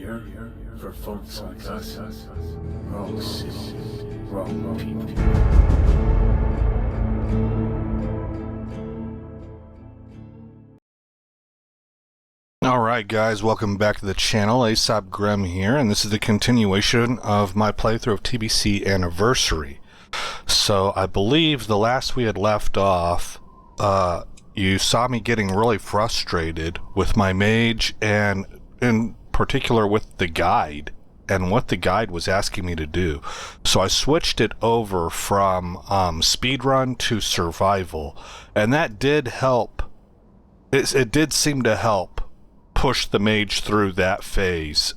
here for folks like us. Wrong city, wrong people. Alright guys, welcome back to the channel. Aesop Grimm here, and this is the continuation of my playthrough of TBC Anniversary. So I believe the last we had left off, you saw me getting really frustrated with my mage, and in particular with the guide, and what the guide was asking me to do. So I switched it over from speedrun to survival, and that did help. It did seem to help push the mage through that phase.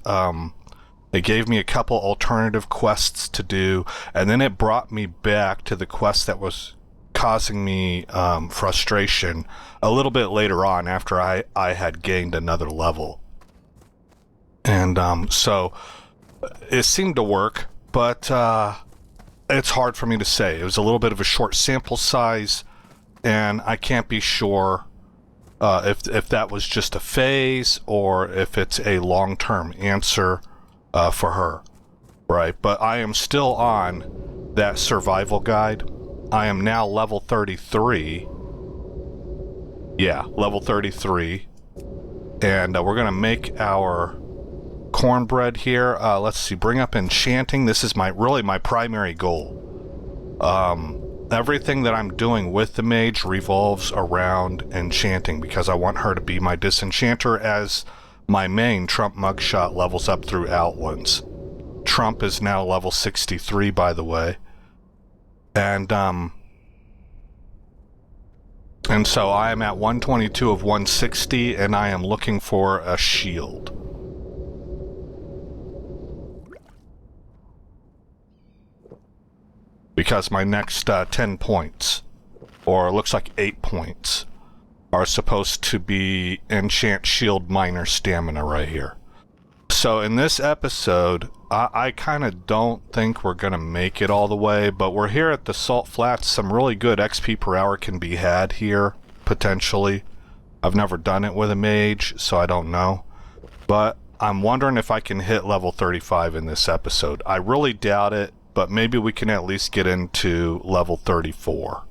It gave me a couple alternative quests to do, and then it brought me back to the quest that was causing me frustration a little bit later on after I had gained another level. And so it seemed to work, but it's hard for me to say. It was a little bit of a short sample size, and I can't be sure if that was just a phase or if it's a long-term answer for her, right? But I am still on that survival guide. I am now level 33. Yeah, level 33. And we're going to make our cornbread here. Let's see, bring up enchanting. This is really my primary goal. Everything that I'm doing with the mage revolves around enchanting because I want her to be my disenchanter as my main Trump mugshot levels up through Outlands. Trump is now level 63, by the way. And so I am at 122 of 160, and I am looking for a shield. Because my next 10 points, or it looks like 8 points, are supposed to be enchant shield minor stamina right here. So in this episode, I kind of don't think we're going to make it all the way, but we're here at the Salt Flats. Some really good XP per hour can be had here, potentially. I've never done it with a mage, so I don't know. But I'm wondering if I can hit level 35 in this episode. I really doubt it, but maybe we can at least get into level 34.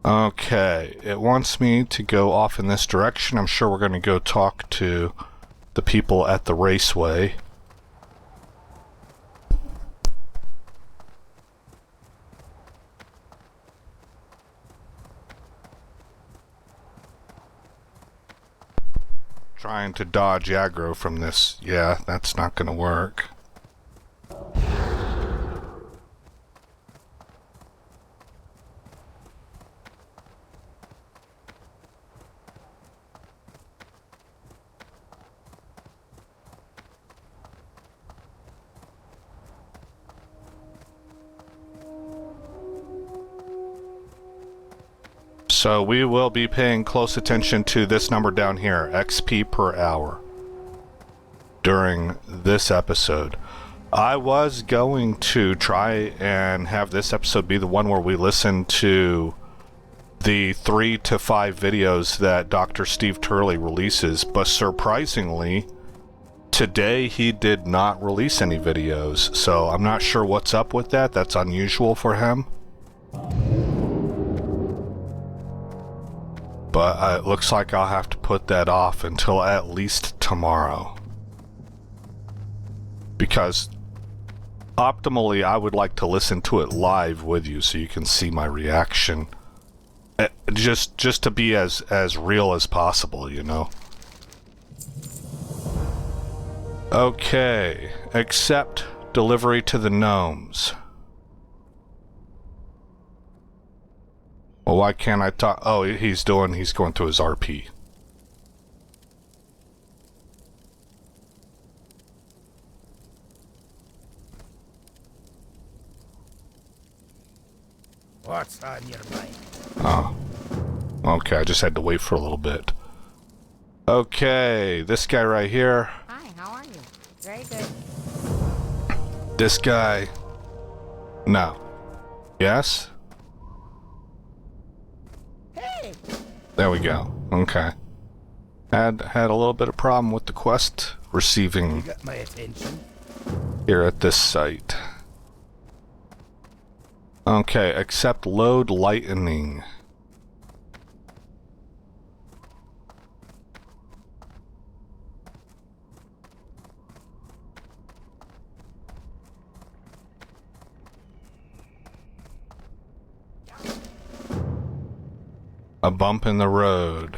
Okay, it wants me to go off in this direction. I'm sure we're going to go talk to the people at the raceway. Trying to dodge aggro from this. Yeah, that's not going to work. So we will be paying close attention to this number down here, XP per hour, during this episode. I was going to try and have this episode be the one where we listen to the 3 to 5 videos that Dr. Steve Turley releases, but surprisingly, today he did not release any videos, so I'm not sure what's up with that. That's unusual for him. But it looks like I'll have to put that off until at least tomorrow. Because optimally, I would like to listen to it live with you so you can see my reaction. Just to be as real as possible, you know? Okay, accept delivery to the gnomes. Well, why can't I talk? Oh, he's going through his RP. What's on your mind? Oh. Okay, I just had to wait for a little bit. Okay, this guy right here. Hi, how are you? Very good. This guy. No. Yes? Hey! There we go. Okay. Had a little bit of problem with the quest You receiving got my attention. here at this site. Okay, accept load lightning. A bump in the road.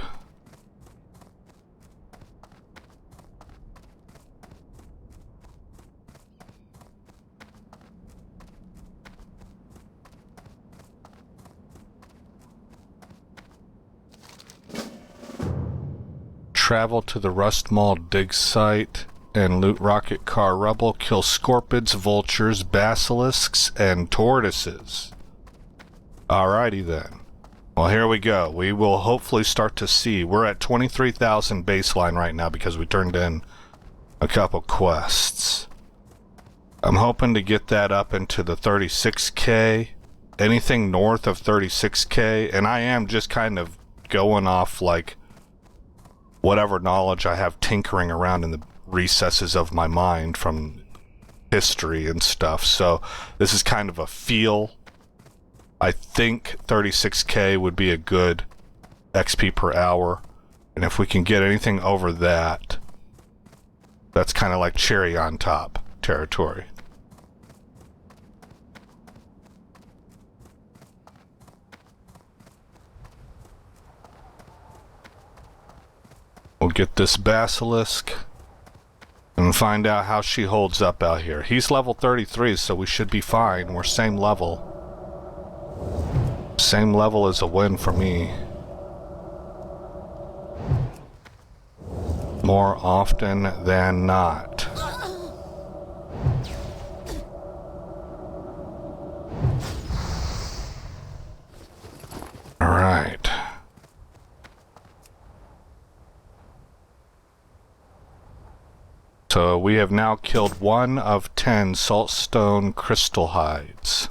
Travel to the Rust Mall dig site and loot rocket car rubble. Kill scorpids, vultures, basilisks, and tortoises. Alrighty then. Well, here we go. We will hopefully start to see. We're at 23,000 baseline right now because we turned in a couple quests. I'm hoping to get that up into the 36k. Anything north of 36k. And I am just kind of going off like whatever knowledge I have tinkering around in the recesses of my mind from history and stuff. So this is kind of a feel. I think 36k would be a good XP per hour. And if we can get anything over that, that's kind of like cherry on top territory. We'll get this basilisk and find out how she holds up out here. He's level 33, so we should be fine. We're same level. Same level is a win for me. More often than not. All right. So we have now killed 1 of 10 saltstone crystal hides.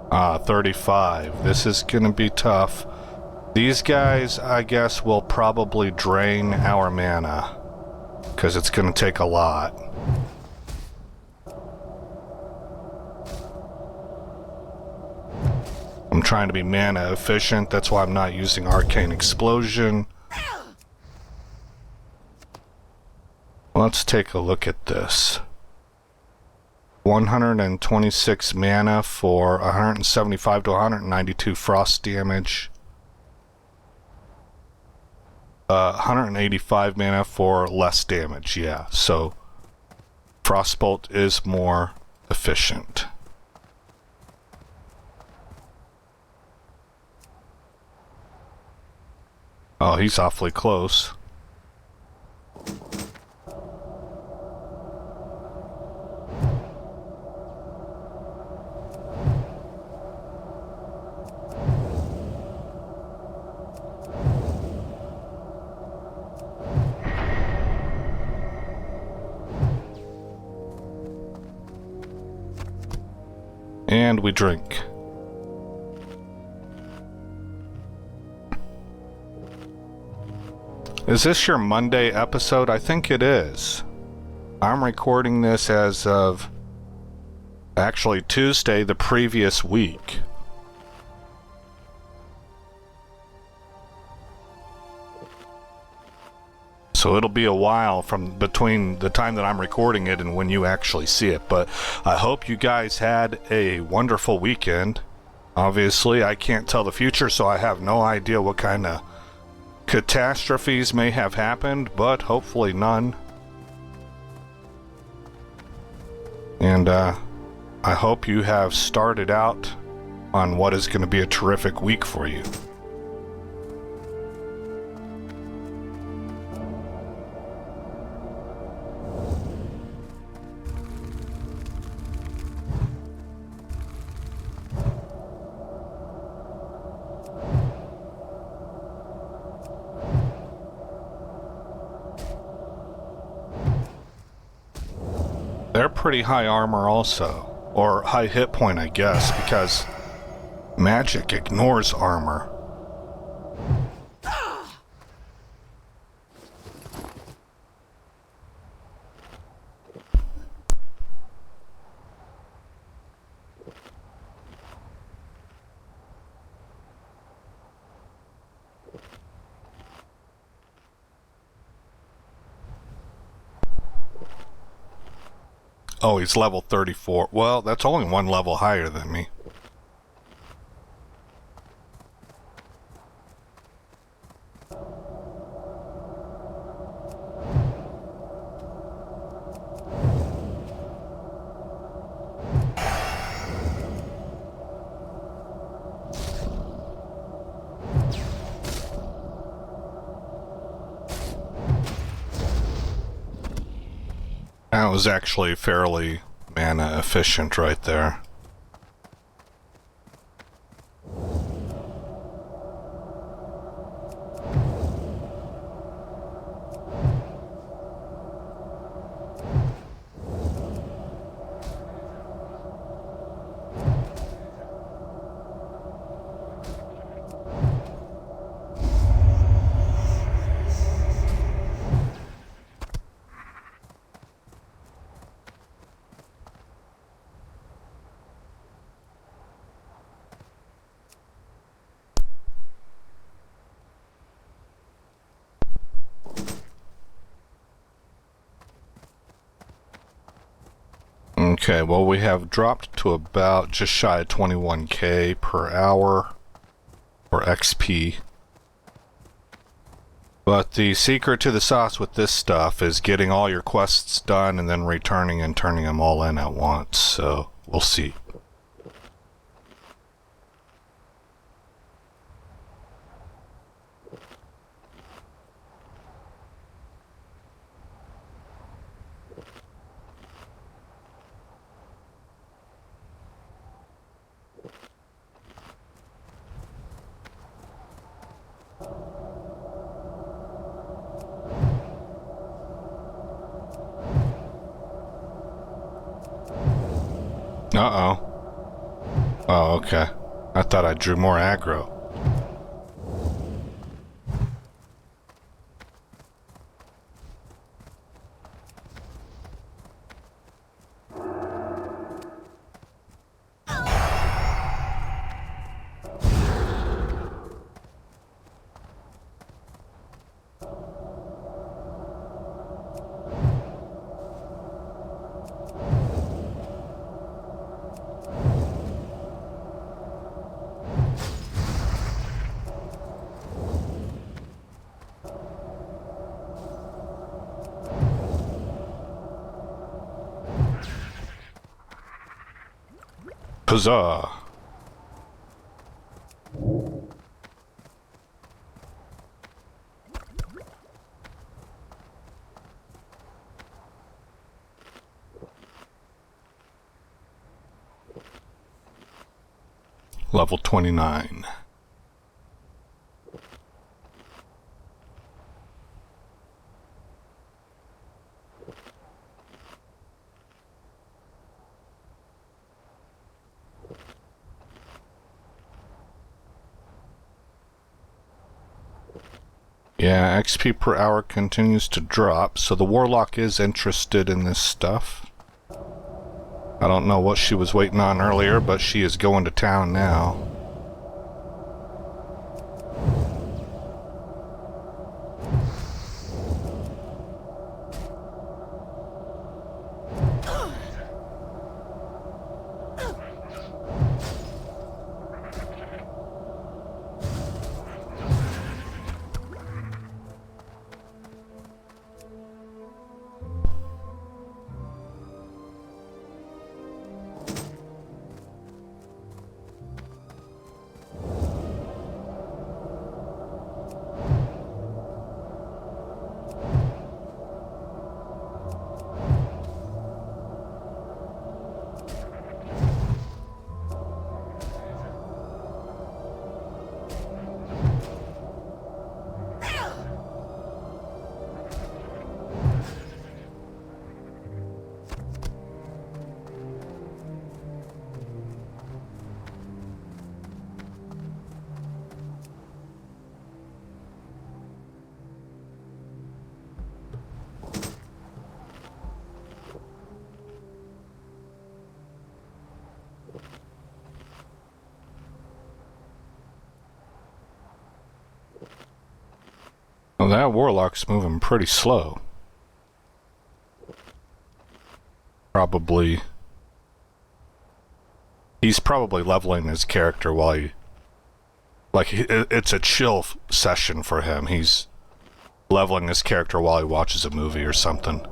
Ah, 35. This is gonna be tough. These guys, I guess, will probably drain our mana, because it's gonna take a lot. I'm trying to be mana efficient, that's why I'm not using Arcane Explosion. Let's take a look at this. 126 mana for 175 to 192 frost damage. 185 mana for less damage, yeah. So Frostbolt is more efficient. Oh, he's awfully close. And we drink. Is this your Monday episode? I think it is. I'm recording this as of actually Tuesday the previous week. So it'll be a while from between the time that I'm recording it and when you actually see it. But I hope you guys had a wonderful weekend. Obviously, I can't tell the future, so I have no idea what kind of catastrophes may have happened, but hopefully none. And I hope you have started out on what is going to be a terrific week for you. pretty high armor also. Or high hit point, I guess, because magic ignores armor. Oh, he's level 34. Well, that's only one level higher than me. That was actually fairly mana efficient right there. Okay, well, we have dropped to about just shy of 21k per hour for XP. But the secret to the sauce with this stuff is getting all your quests done and then returning and turning them all in at once, so we'll see. Uh-oh. Oh, okay. I thought I drew more aggro. Huzzah! Level 29. Yeah, XP per hour continues to drop, so the Warlock is interested in this stuff. I don't know what she was waiting on earlier, but she is going to town now. Well, that warlock's moving pretty slow. Probably... He's probably leveling his character while he... Like, it's a chill session for him. He's leveling his character while he watches a movie or something.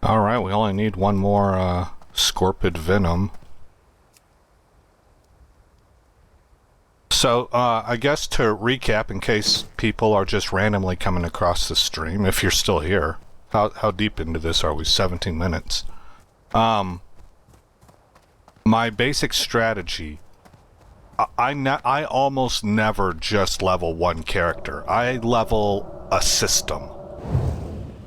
Alright, we only need one more Scorpid Venom. So, I guess to recap, in case people are just randomly coming across the stream, if you're still here, how deep into this are we? 17 minutes. My basic strategy, I almost never just level one character. I level a system.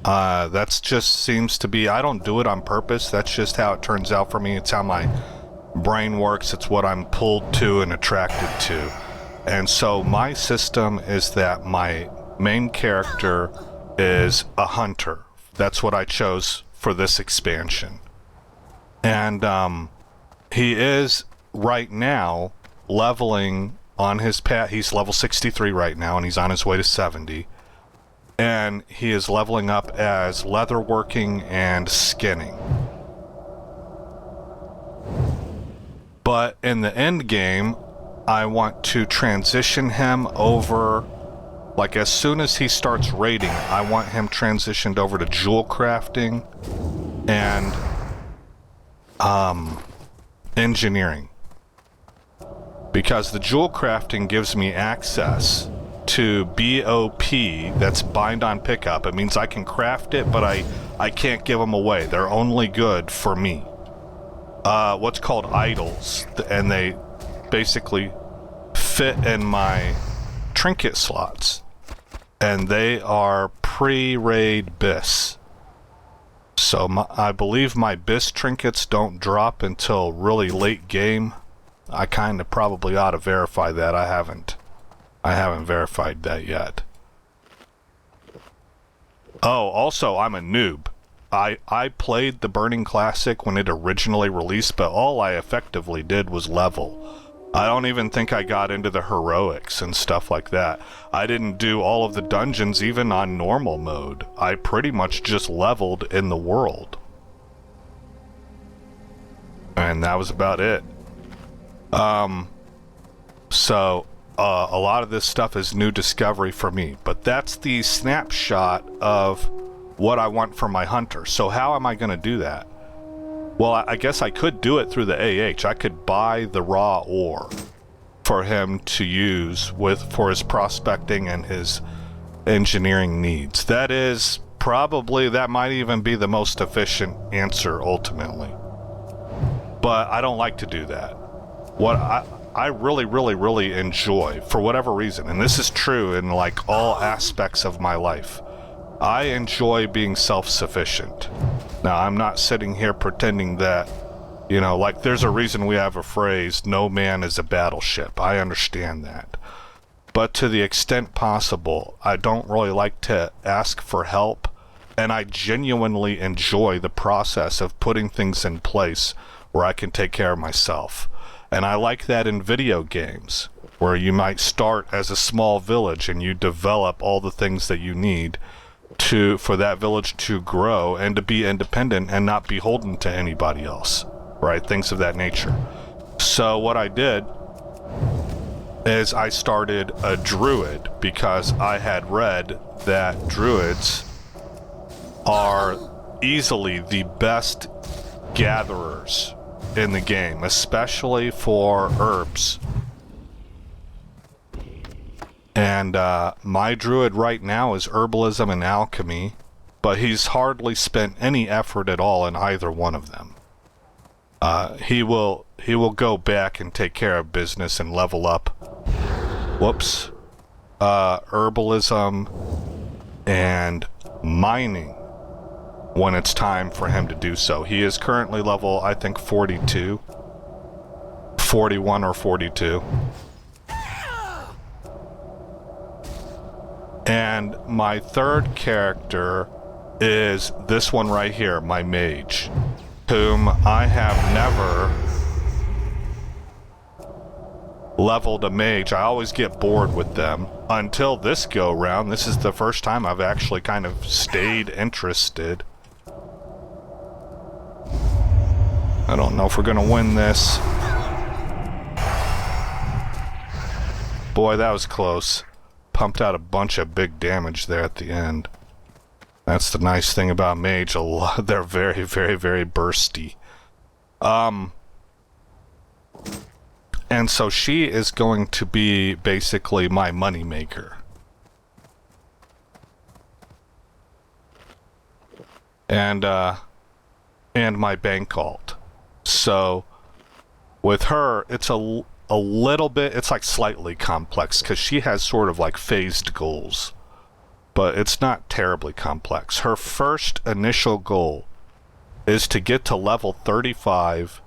That's just seems to be, I don't do it on purpose. That's just how it turns out for me. It's how my brain works. It's what I'm pulled to and attracted to. And so my system is that my main character is a hunter. That's what I chose for this expansion. And he is right now leveling on his path. He's level 63 right now, and he's on his way to 70. And he is leveling up as leatherworking and skinning. But in the end game, I want to transition him over, like as soon as he starts raiding, I want him transitioned over to jewel crafting and engineering. Because the jewel crafting gives me access to BOP, that's bind on pickup. It means I can craft it, but I can't give them away. They're only good for me. What's called idols, and they basically fit in my trinket slots. And they are pre-raid BIS. So I believe my BIS trinkets don't drop until really late game. I kind of probably ought to verify that. I haven't verified that yet. Oh, also, I'm a noob. I played the Burning Classic when it originally released, but all I effectively did was level. I don't even think I got into the heroics and stuff like that. I didn't do all of the dungeons even on normal mode. I pretty much just leveled in the world. And that was about it. So a lot of this stuff is new discovery for me, but that's the snapshot of what I want for my hunter. So how am I going to do that? Well, I guess I could do it through the AH. I could buy the raw ore for him to use for his prospecting and his engineering needs. That might even be the most efficient answer ultimately. But I don't like to do that. What I really enjoy, for whatever reason, and this is true in like all aspects of my life, I enjoy being self-sufficient. Now, I'm not sitting here pretending that, you know, like there's a reason we have a phrase, no man is a battleship. I understand that. but to the extent possible, I don't really like to ask for help, and I genuinely enjoy the process of putting things in place where I can take care of myself. And I like that in video games, where you might start as a small village and you develop all the things that you need for that village to grow and to be independent and not beholden to anybody else, right? Things of that nature. So what I did is I started a druid because I had read that druids are easily the best gatherers in the game, especially for herbs. And my druid right now is herbalism and alchemy, but he's hardly spent any effort at all in either one of them. He will go back and take care of business and level up. Whoops. Herbalism and mining when it's time for him to do so. He is currently level, I think, 42. 41 or 42. And my third character is this one right here, my mage, whom I have never leveled a mage. I always get bored with them until this go round. This is the first time I've actually kind of stayed interested. I don't know if we're gonna win this. Boy, that was close. Pumped out a bunch of big damage there at the end. That's the nice thing about mage. They're very, very, very bursty. And so she is going to be basically my money maker. And my bank alt. So with her, it's a little bit, it's like slightly complex because she has sort of like phased goals, but it's not terribly complex. Her first initial goal is to get to level 35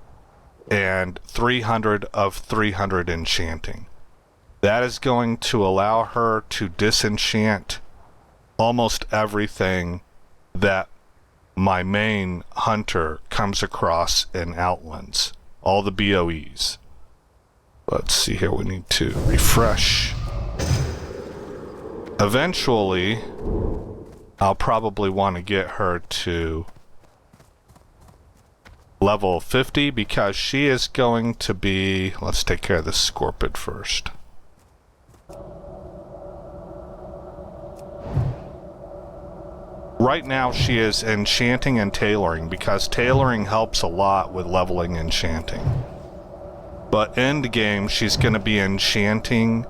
and 300 of 300 enchanting. That is going to allow her to disenchant almost everything that my main hunter comes across in Outlands. All the BOEs. Let's see here, we need to refresh. Eventually, I'll probably want to get her to level 50 because she is going to be... Let's take care of this Scorpid first. Right now she is enchanting and tailoring because tailoring helps a lot with leveling enchanting. But end game she's going to be enchanting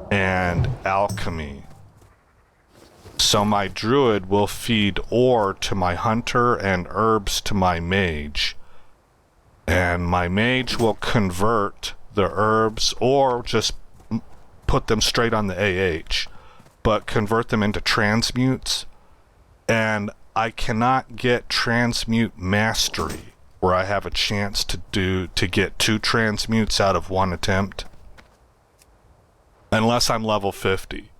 and alchemy. So my druid will feed ore to my hunter and herbs to my mage. And my mage will convert the herbs or just put them straight on the AH, but convert them into transmutes. And I cannot get transmute mastery where I have a chance to get 2 transmutes out of 1 attempt unless I'm level 50.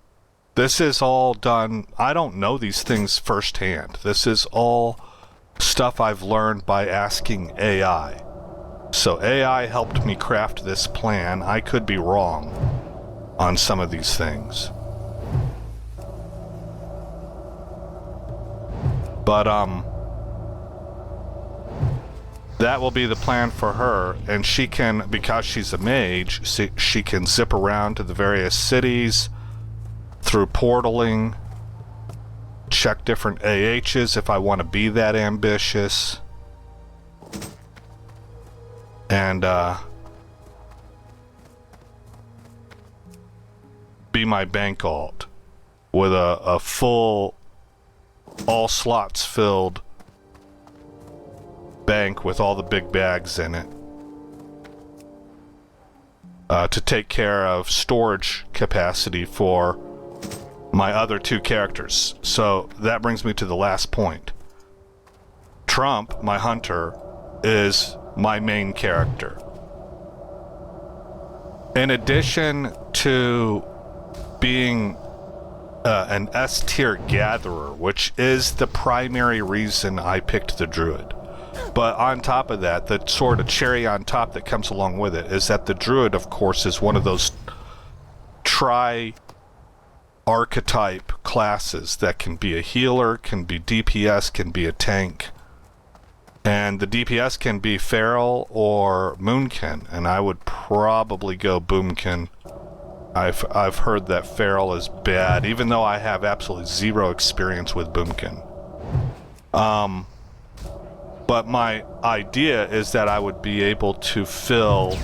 This is all done, I don't know these things firsthand. This is all stuff I've learned by asking AI. So AI helped me craft this plan. I could be wrong on some of these things. But, that will be the plan for her, and she can, because she's a mage, she can zip around to the various cities through portaling, check different AHs if I want to be that ambitious, and be my bank alt with a full, all slots filled bank with all the big bags in it to take care of storage capacity for my other 2 characters. So that brings me to the last point. Trump, my hunter, is my main character. In addition to being an S tier gatherer, which is the primary reason I picked the druid. But on top of that, the sort of cherry on top that comes along with it is that the druid, of course, is one of those archetype classes that can be a healer, can be DPS, can be a tank. And the DPS can be Feral or Moonkin, and I would probably go Boomkin. I've heard that Feral is bad, even though I have absolutely zero experience with Boomkin. But my idea is that I would be able to fill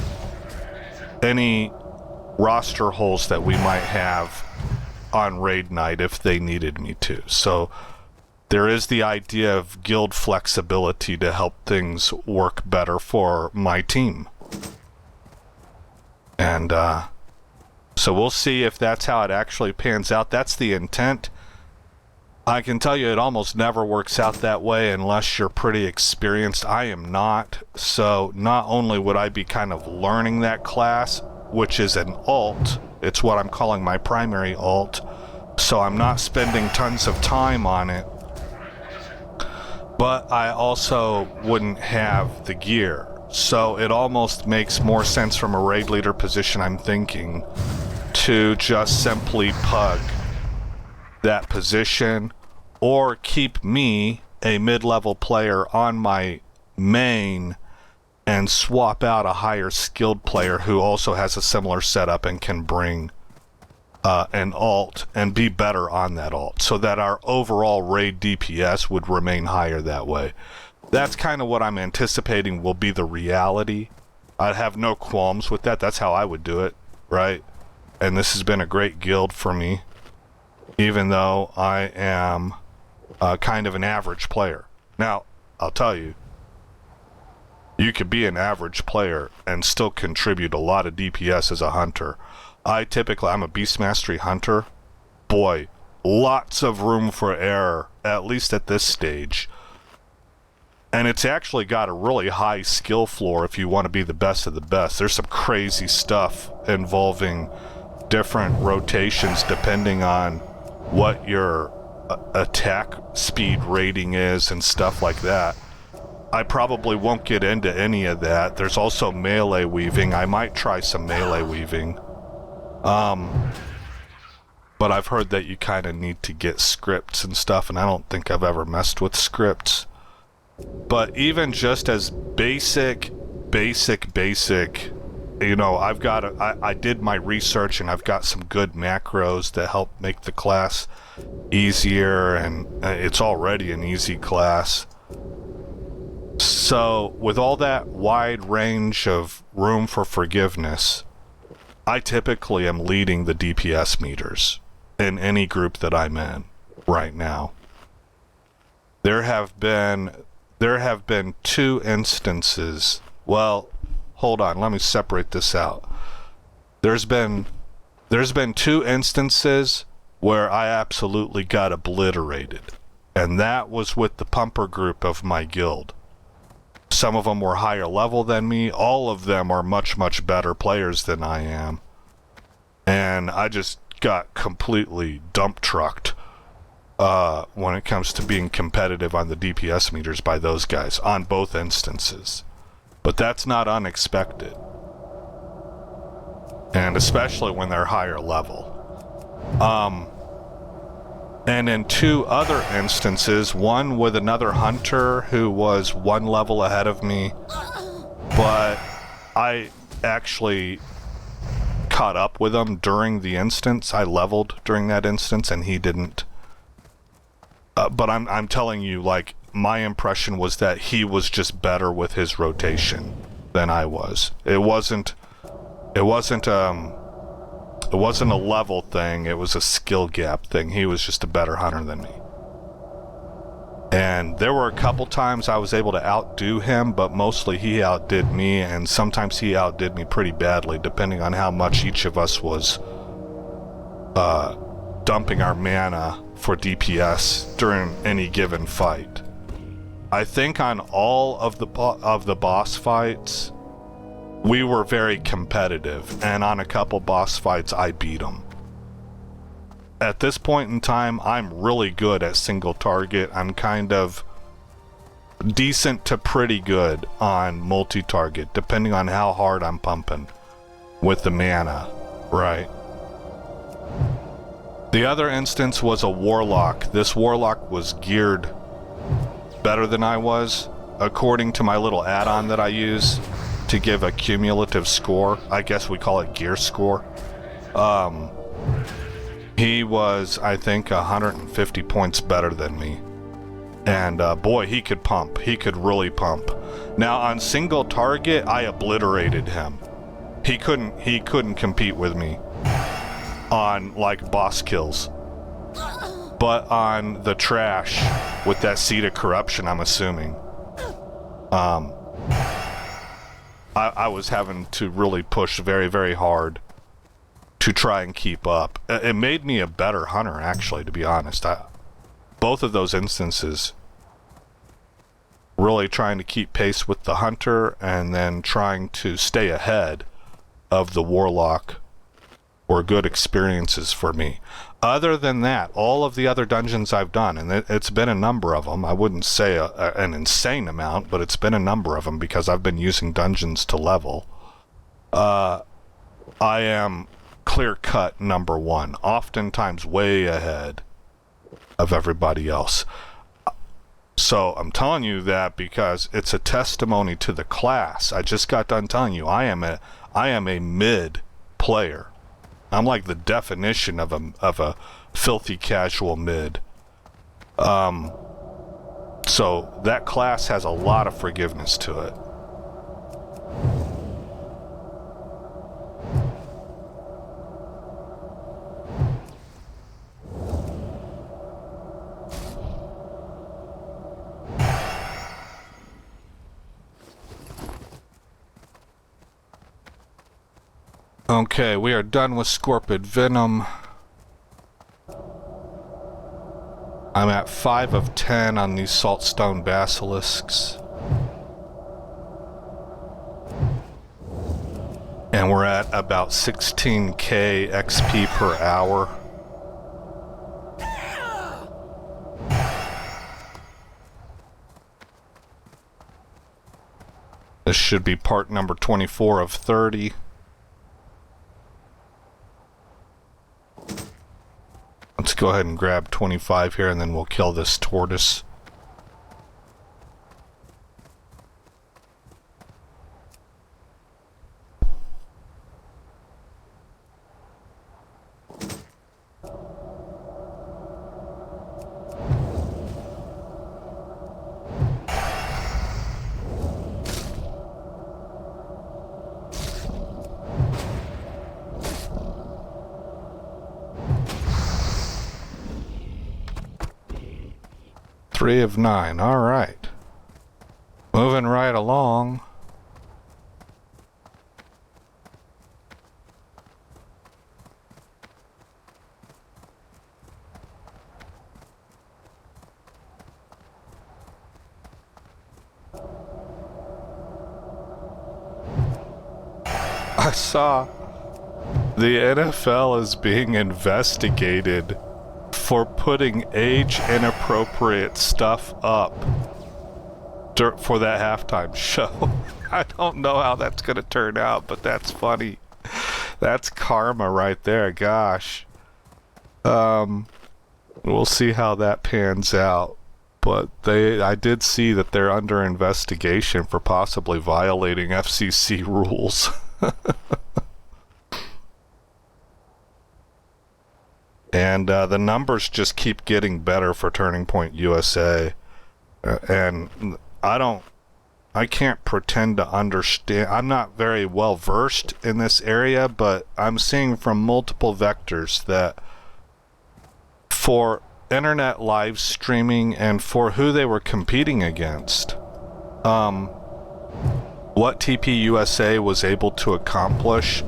any roster holes that we might have on raid night if they needed me to. So there is the idea of guild flexibility to help things work better for my team. And so we'll see if that's how it actually pans out. That's the intent. I can tell you it almost never works out that way unless you're pretty experienced. I am not. So not only would I be kind of learning that class, which is an alt, it's what I'm calling my primary alt, so I'm not spending tons of time on it, but I also wouldn't have the gear. So it almost makes more sense from a raid leader position, I'm thinking, to just simply pug that position or keep me, a mid-level player, on my main and swap out a higher skilled player who also has a similar setup and can bring an alt and be better on that alt, so that our overall raid DPS would remain higher that way. That's kind of what I'm anticipating will be the reality. I'd have no qualms with that. That's how I would do it, right? And this has been a great guild for me, even though I am kind of an average player. Now, I'll tell you, you could be an average player and still contribute a lot of DPS as a hunter. I'm a Beast Mastery hunter. Boy, lots of room for error, at least at this stage. And it's actually got a really high skill floor if you want to be the best of the best. There's some crazy stuff involving different rotations depending on what your attack speed rating is and stuff like that. I probably won't get into any of that. There's also melee weaving. I might try some melee weaving. But I've heard that you kind of need to get scripts and stuff, and I don't think I've ever messed with scripts. But even just as basic, you know, I did my research and I've got some good macros that help make the class easier, and it's already an easy class. So with all that wide range of room for forgiveness, I typically am leading the DPS meters in any group that I'm in right now. There have been 2 instances. Well, hold on, let me separate this out. There's been 2 instances where I absolutely got obliterated, and that was with the pumper group of my guild. Some of them were higher level than me. All of them are much better players than I am. And I just got completely dump trucked when it comes to being competitive on the DPS meters by those guys on both instances. But that's not unexpected. And especially when they're higher level. And in 2 other instances, one with another hunter who was 1 level ahead of me, but I actually caught up with him during the instance. I leveled during that instance and he didn't. But I'm telling you, like, my impression was that he was just better with his rotation than I was. It wasn't a level thing, it was a skill gap thing. He was just a better hunter than me. And there were a couple times I was able to outdo him, but mostly he outdid me, and sometimes he outdid me pretty badly, depending on how much each of us was dumping our mana for DPS during any given fight. I think on all of the boss fights, we were very competitive, and on a couple boss fights I beat him. at this point in time, I'm really good at single target. I'm kind of decent to pretty good on multi-target, depending on how hard I'm pumping with the mana, right? The other instance was a warlock. This warlock was geared better than I was, according to my little add-on that I use to give a cumulative score. I guess we call it gear score. He was, I think, 150 points better than me. And boy, he could pump. He could really pump. Now on single target, I obliterated him. He couldn't compete with me on like boss kills. But on the trash with that seed of corruption, I'm assuming, I was having to really push very, very hard to try and keep up. It made me a better hunter, actually, to be honest. Both of those instances, really trying to keep pace with the hunter and then trying to stay ahead of the warlock, were good experiences for me. Other than that, all of the other dungeons I've done, and it's been a number of them, I wouldn't say an insane amount, but it's been a number of them because I've been using dungeons to level. I am clear-cut number one, oftentimes way ahead of everybody else. So I'm telling you that because it's a testimony to the class. I just got done telling you I am a mid player. I'm like the definition of a filthy casual mid. So that class has a lot of forgiveness to it. Okay, we are done with Scorpid Venom. I'm at 5 of 10 on these Saltstone Basilisks. And we're at about 16k XP per hour. This should be part number 24 of 30. Let's go ahead and grab 25 here and then we'll kill this tortoise. Three of 9. All right. Moving right along. I saw the NFL is being investigated for putting age inappropriate stuff up for that halftime show. I don't know how that's gonna turn out, but that's funny. That's karma right there, gosh. We'll see how that pans out. But I did see that they're under investigation for possibly violating FCC rules. And the numbers just keep getting better for Turning Point USA. And I can't pretend to understand. I'm not very well versed in this area, but I'm seeing from multiple vectors that for internet live streaming and for who they were competing against, what TP USA was able to accomplish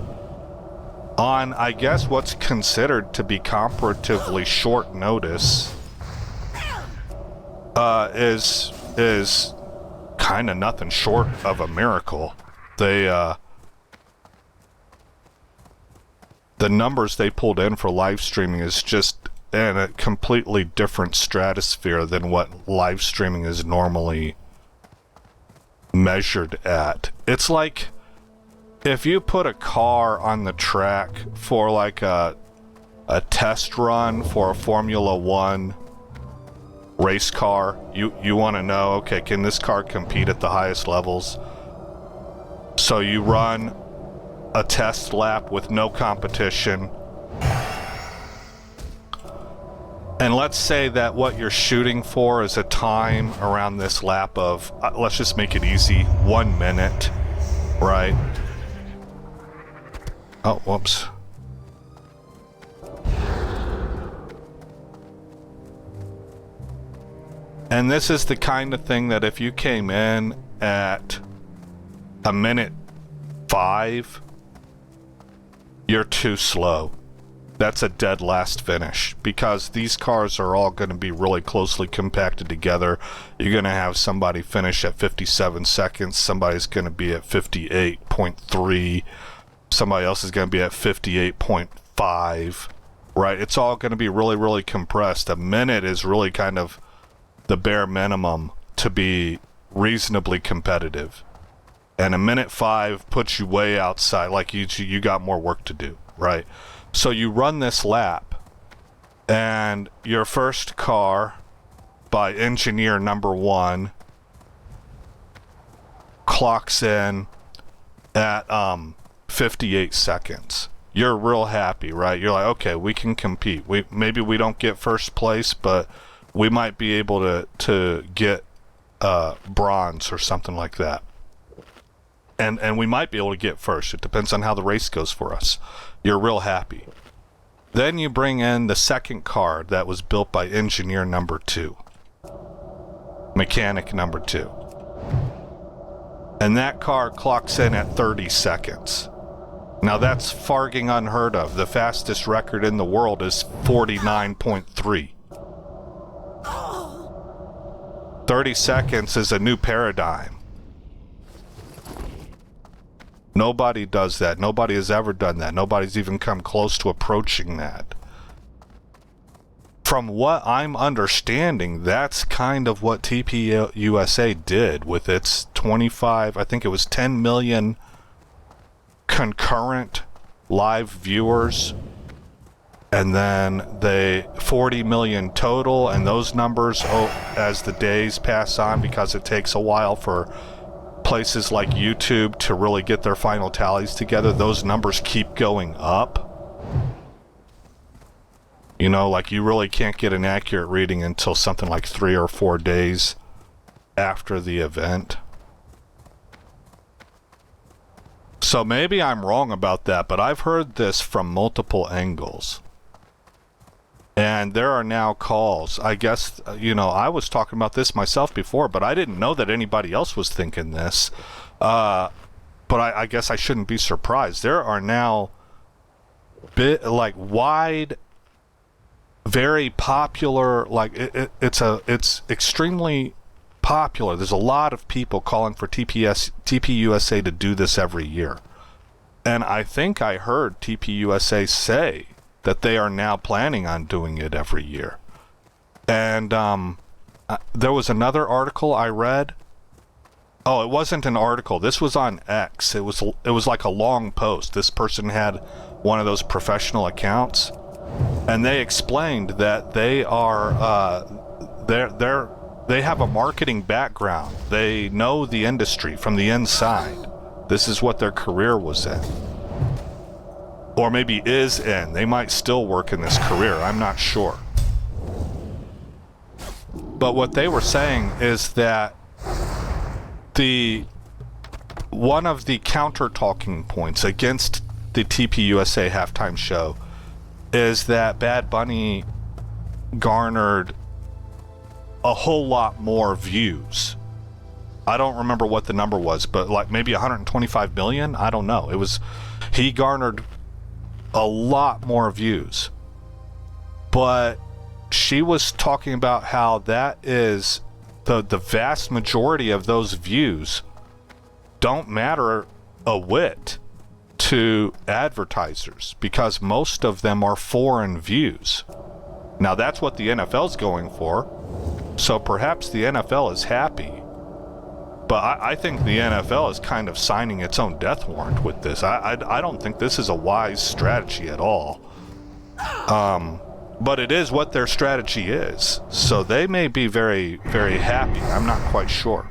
on, I guess, what's considered to be comparatively short notice, is kind of nothing short of a miracle. They the numbers they pulled in for live streaming is just in a completely different stratosphere than what live streaming is normally measured at. It's like if you put a car on the track for like a test run for a Formula One race car, you want to know, okay, can this car compete at the highest levels? So you run a test lap with no competition, and let's say that what you're shooting for is a time around this lap of, let's just make it easy, 1 minute, right? Oh, whoops. And this is the kind of thing that if you came in at a minute 5, you're too slow. That's a dead last finish, because these cars are all going to be really closely compacted together. You're going to have somebody finish at 57 seconds, somebody's going to be at 58.3, somebody else is going to be at 58.5, right? It's all going to be really, really compressed. A minute is really kind of the bare minimum to be reasonably competitive. And a minute 5 puts you way outside, like you got more work to do, right? So you run this lap, and your first car by engineer number 1 clocks in at 58 seconds. You're real happy, right? You're like, okay, we can compete. Maybe we don't get first place, but we might be able to get bronze or something like that. And we might be able to get first. It depends on how the race goes for us. You're real happy. Then you bring in the second car that was built by engineer number 2. Mechanic number 2. And that car clocks in at 30 seconds. Now that's farging unheard of. The fastest record in the world is 49.3. 30 seconds is a new paradigm. Nobody does that. Nobody has ever done that. Nobody's even come close to approaching that. From what I'm understanding, that's kind of what TP USA did with its 25, I think it was 10 million concurrent live viewers, and then they 40 million total, and those numbers, as the days pass on, because it takes a while for places like YouTube to really get their final tallies together, those numbers keep going up. You know, like you really can't get an accurate reading until something like 3 or 4 days after the event. So maybe I'm wrong about that, but I've heard this from multiple angles. And there are now calls. I guess, you know, I was talking about this myself before, but I didn't know that anybody else was thinking this. But I guess I shouldn't be surprised. There are now wide, very popular, it's extremely popular. There's a lot of people calling for TPUSA to do this every year. And I think I heard TPUSA say that they are now planning on doing it every year. And there was another article I read. Oh, it wasn't an article. This was on X. It was like a long post. This person had one of those professional accounts, and they explained that they are they have a marketing background. They know the industry from the inside. This is what their career was in. Or maybe is in. They might still work in this career. I'm not sure. But what they were saying is that one of the counter talking points against the TPUSA halftime show is that Bad Bunny garnered a whole lot more views. I don't remember what the number was, but like maybe 125 million? I don't know. He garnered a lot more views. But she was talking about how that is the vast majority of those views don't matter a whit to advertisers because most of them are foreign views. Now that's what the NFL's going for, so perhaps the NFL is happy. But I think the NFL is kind of signing its own death warrant with this. I don't think this is a wise strategy at all. But it is what their strategy is. So they may be very, very happy. I'm not quite sure.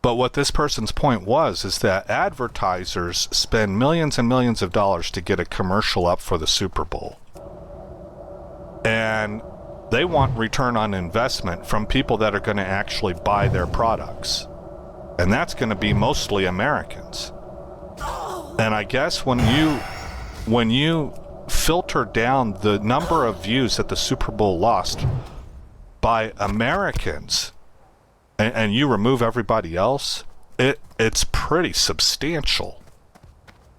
But what this person's point was is that advertisers spend millions and millions of dollars to get a commercial up for the Super Bowl. And they want return on investment from people that are going to actually buy their products. And that's going to be mostly Americans. And I guess when you filter down the number of views that the Super Bowl lost by Americans and you remove everybody else, it's pretty substantial.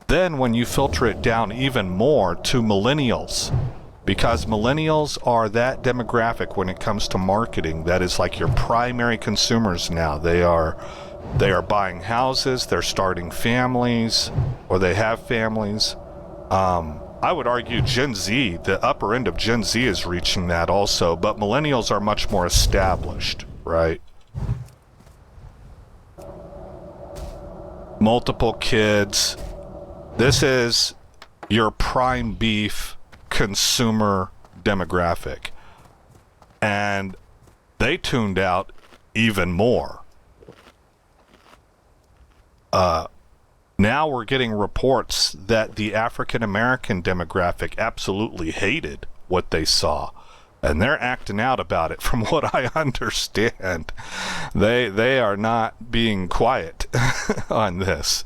Then when you filter it down even more to millennials, because millennials are that demographic when it comes to marketing that is like your primary consumers now. They are buying houses, they're starting families, or they have families. I would argue Gen Z, the upper end of Gen Z is reaching that also, but millennials are much more established, right? Multiple kids. This is your prime beef consumer demographic, and they tuned out even more. Now we're getting reports that the African American demographic absolutely hated what they saw, and they're acting out about it. From what I understand, they are not being quiet on this.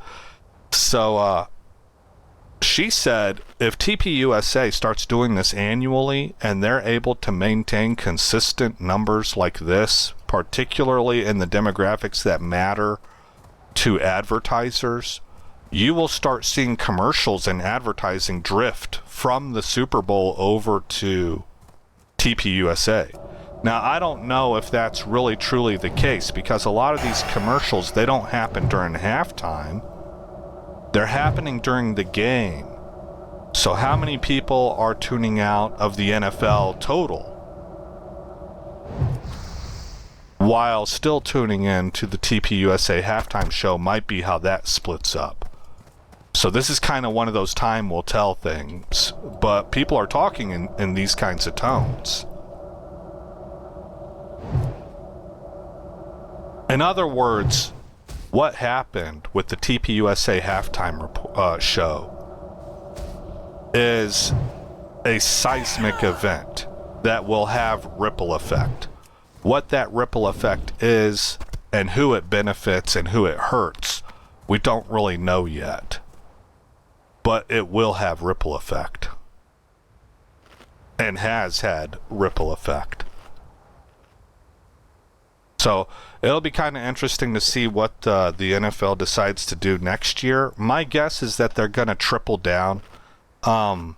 So she said if TPUSA starts doing this annually and they're able to maintain consistent numbers like this, particularly in the demographics that matter to advertisers, you will start seeing commercials and advertising drift from the Super Bowl over to TPUSA. Now, I don't know if that's really truly the case, because a lot of these commercials, they don't happen during halftime. They're happening during the game. So how many people are tuning out of the NFL total while still tuning in to the TPUSA halftime show might be how that splits up. So this is kind of one of those time will tell things, but people are talking in these kinds of tones. In other words, what happened with the TPUSA halftime show is a seismic event that will have ripple effect. What that ripple effect is and who it benefits and who it hurts, we don't really know yet. But it will have ripple effect. And has had ripple effect. So it'll be kind of interesting to see what the NFL decides to do next year. My guess is that they're going to triple down. Under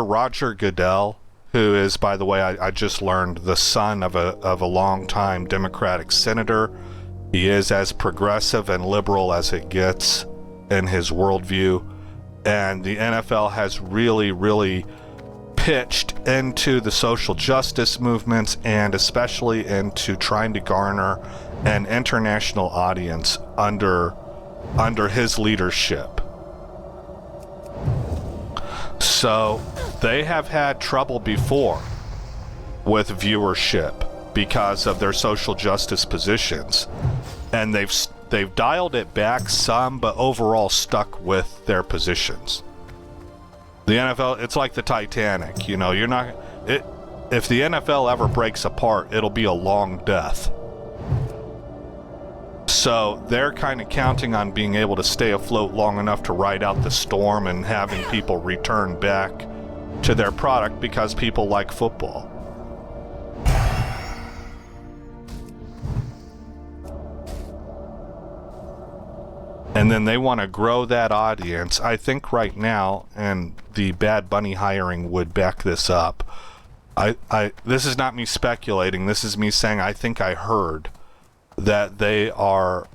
Roger Goodell, who is, by the way, I just learned, the son of a longtime Democratic senator. He is as progressive and liberal as it gets in his worldview. And the NFL has really, really pitched into the social justice movements and especially into trying to garner an international audience under his leadership. So they have had trouble before with viewership because of their social justice positions, and they've dialed it back some, but overall stuck with their positions. The NFL, it's like the Titanic, you know, if the NFL ever breaks apart, it'll be a long death. So they're kind of counting on being able to stay afloat long enough to ride out the storm and having people return back to their product because people like football. And then they want to grow that audience. I think right now, and the Bad Bunny hiring would back this up. This is not me speculating. This is me saying I think I heard that they are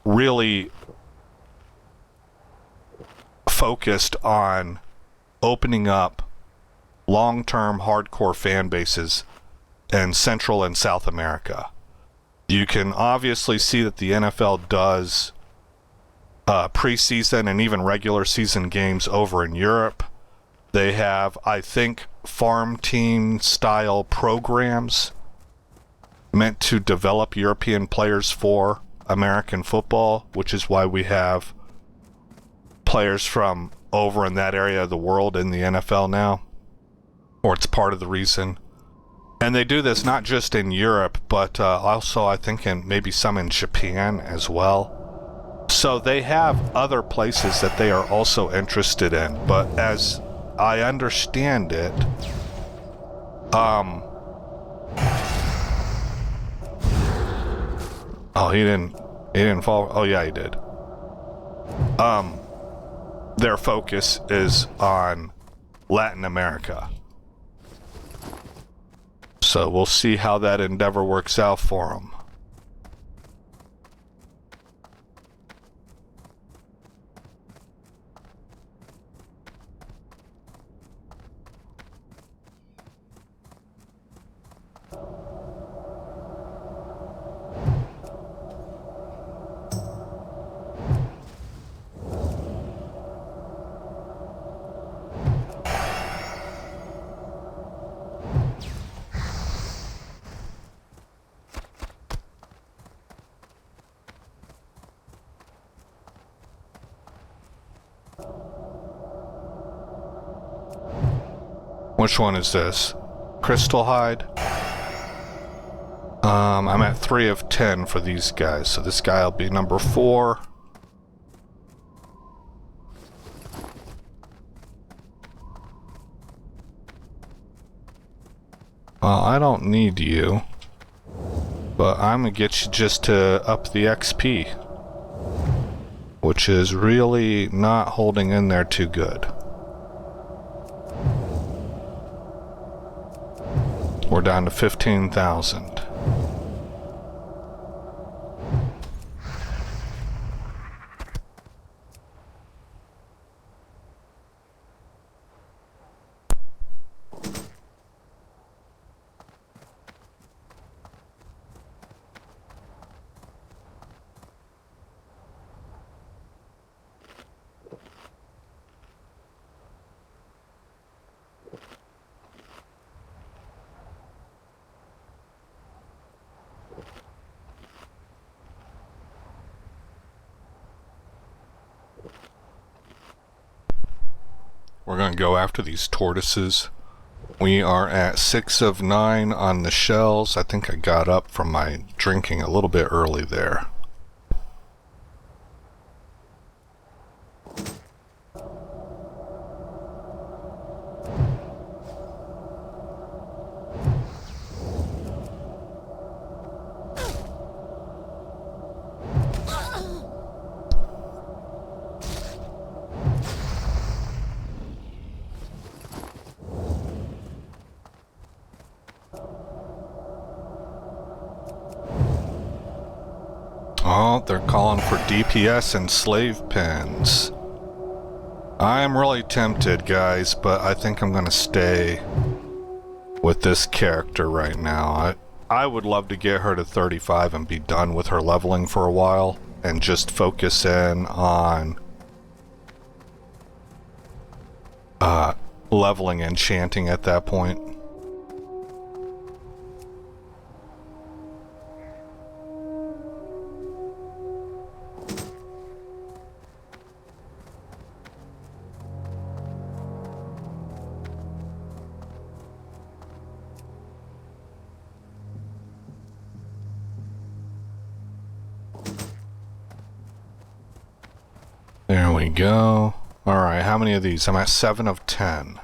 really focused on opening up long-term hardcore fan bases in Central and South America. You can obviously see that the NFL does preseason and even regular season games over in Europe. They have, I think, farm team style programs meant to develop European players for American football, which is why we have players from over in that area of the world in the NFL now, or it's part of the reason. And they do this not just in Europe, but also I think in maybe some in Japan as well. So they have other places that they are also interested in, but as I understand it, oh, he didn't fall. Oh yeah, he did. Their focus is on Latin America. So we'll see how that endeavor works out for them. Which one is this? Crystal Hide? I'm at 3 of 10 for these guys, so this guy will be number 4. Well, I don't need you, but I'm gonna get you just to up the XP, which is really not holding in there too good. We're down to 15,000. We're going to go after these tortoises. We are at 6 of 9 on the shells. I think I got up from my drinking a little bit early there. Oh, they're calling for DPS and slave pens. I'm really tempted, guys, but I think I'm gonna stay with this character right now. I would love to get her to 35 and be done with her leveling for a while and just focus in on leveling and chanting at that point. There we go. Alright, how many of these? I'm at 7 of 10.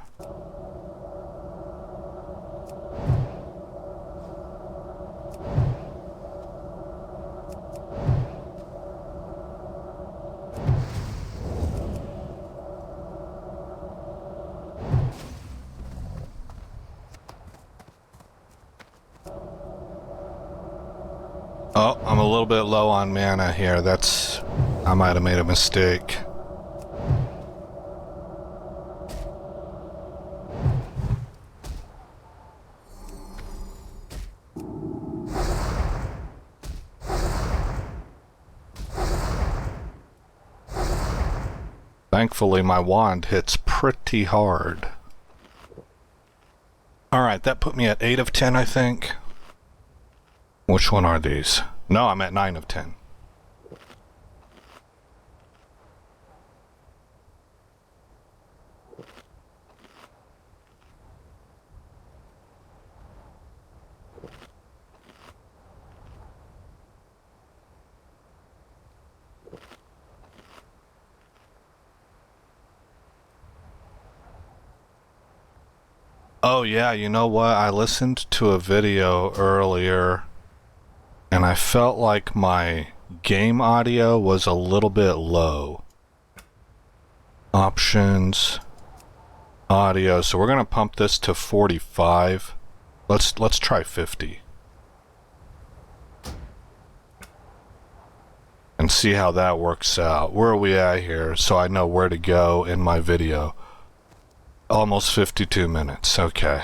Oh, I'm a little bit low on mana here. I might have made a mistake. Thankfully, my wand hits pretty hard. Alright, that put me at 8 of 10, I think. Which one are these? No, I'm at 9 of 10. Oh yeah, you know what? I listened to a video earlier and I felt like my game audio was a little bit low. Options, audio. So we're gonna pump this to 45. Let's try 50. And see how that works out. Where are we at here so I know where to go in my video? Almost 52 minutes, okay.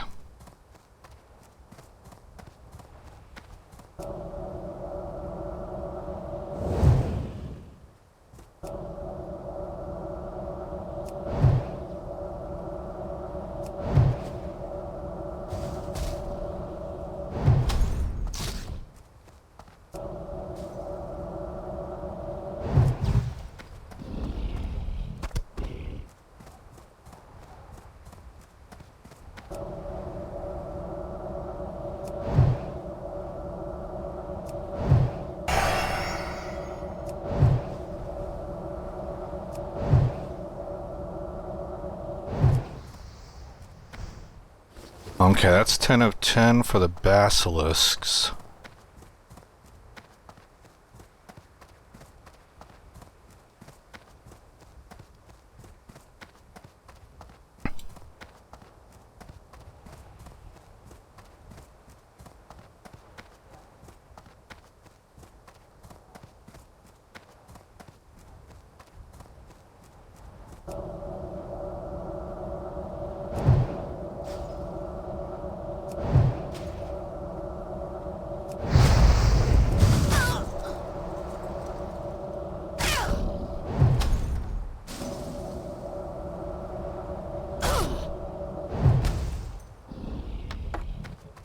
Okay, that's 10 of 10 for the basilisks.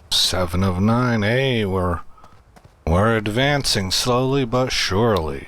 Seven of 9. Hey, we're advancing slowly but surely.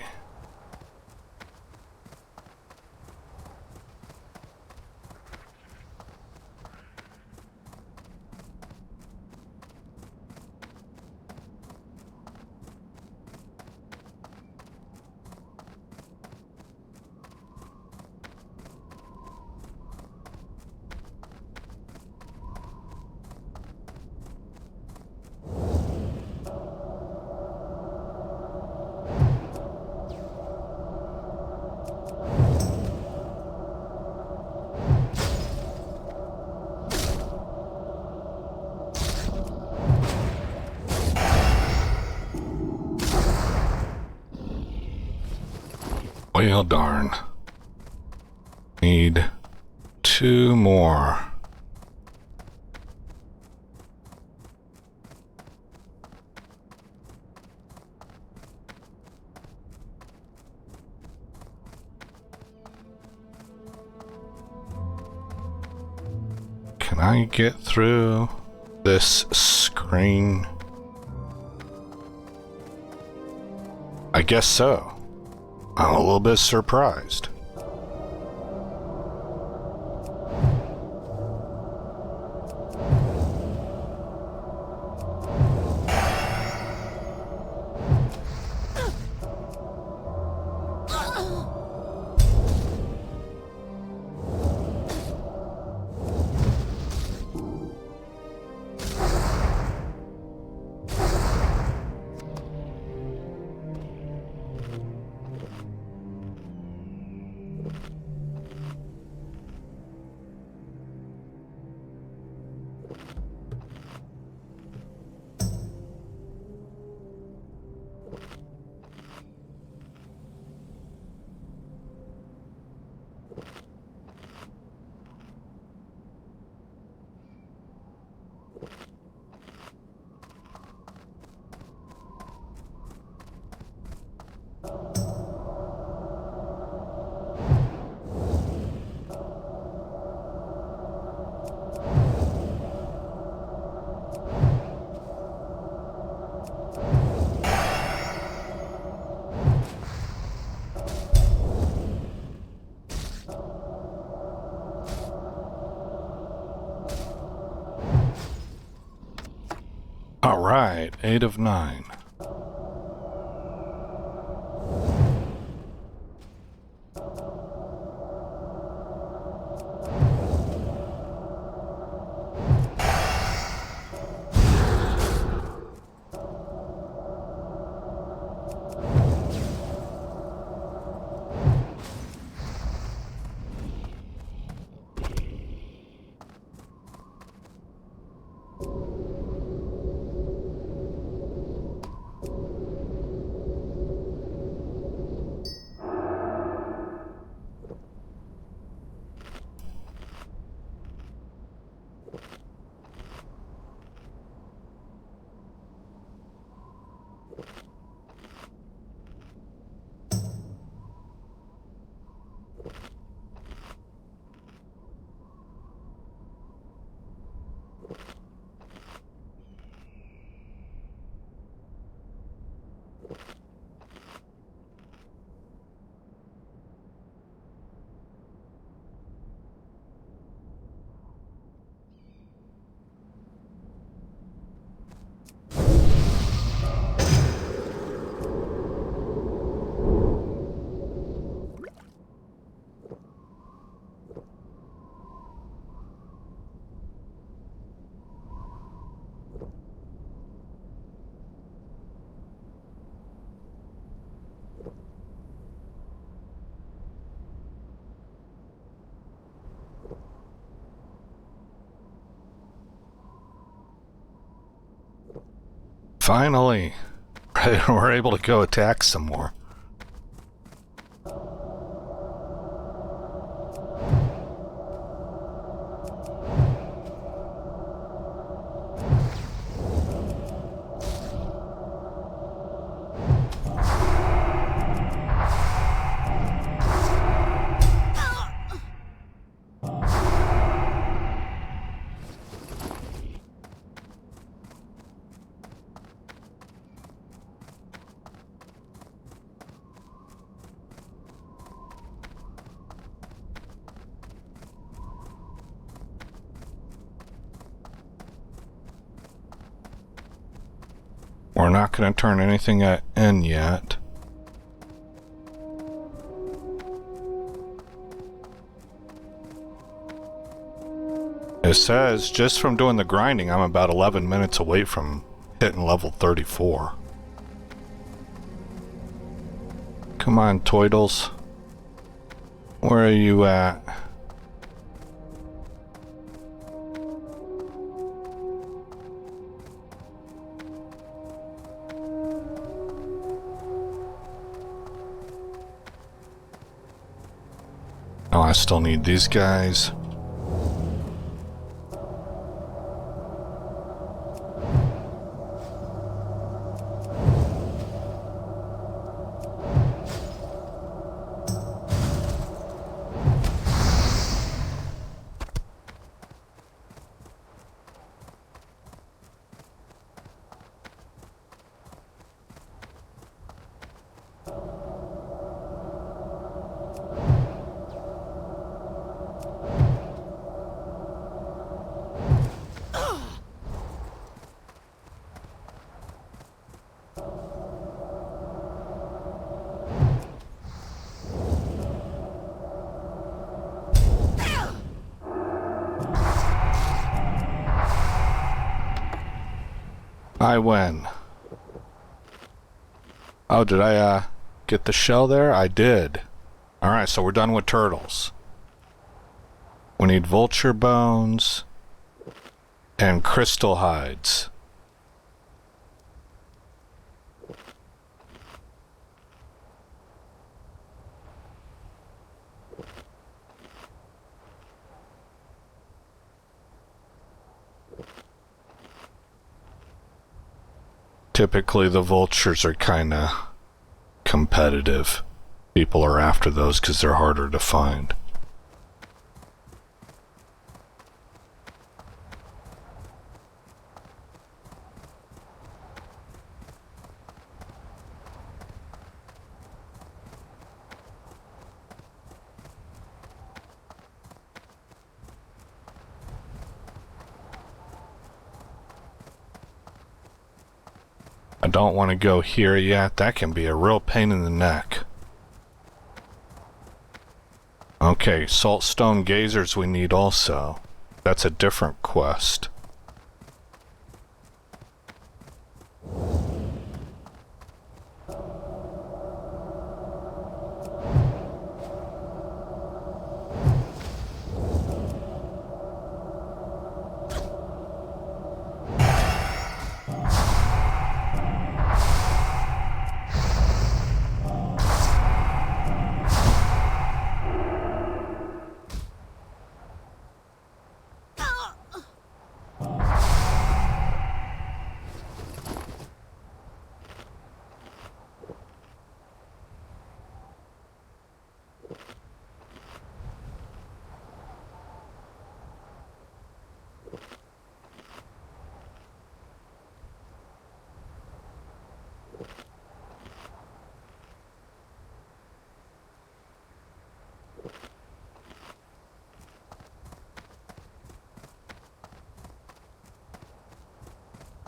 Well, darn. Need 2 more. Can I get through this screen? I guess so. I'm a little bit surprised. right, 8 of 9. Finally, we're able to go attack some more. We're not going to turn anything in yet. It says, just from doing the grinding, I'm about 11 minutes away from hitting level 34. Come on, Toidles. Where are you at? Oh, I still need these guys. I win. Oh, did I get the shell there? I did. Alright, so we're done with turtles. We need vulture bones and crystal hides. Typically the vultures are kinda competitive. People are after those because they're harder to find. don't want to go here yet. That can be a real pain in the neck. Okay, saltstone gazers we need also. That's a different quest.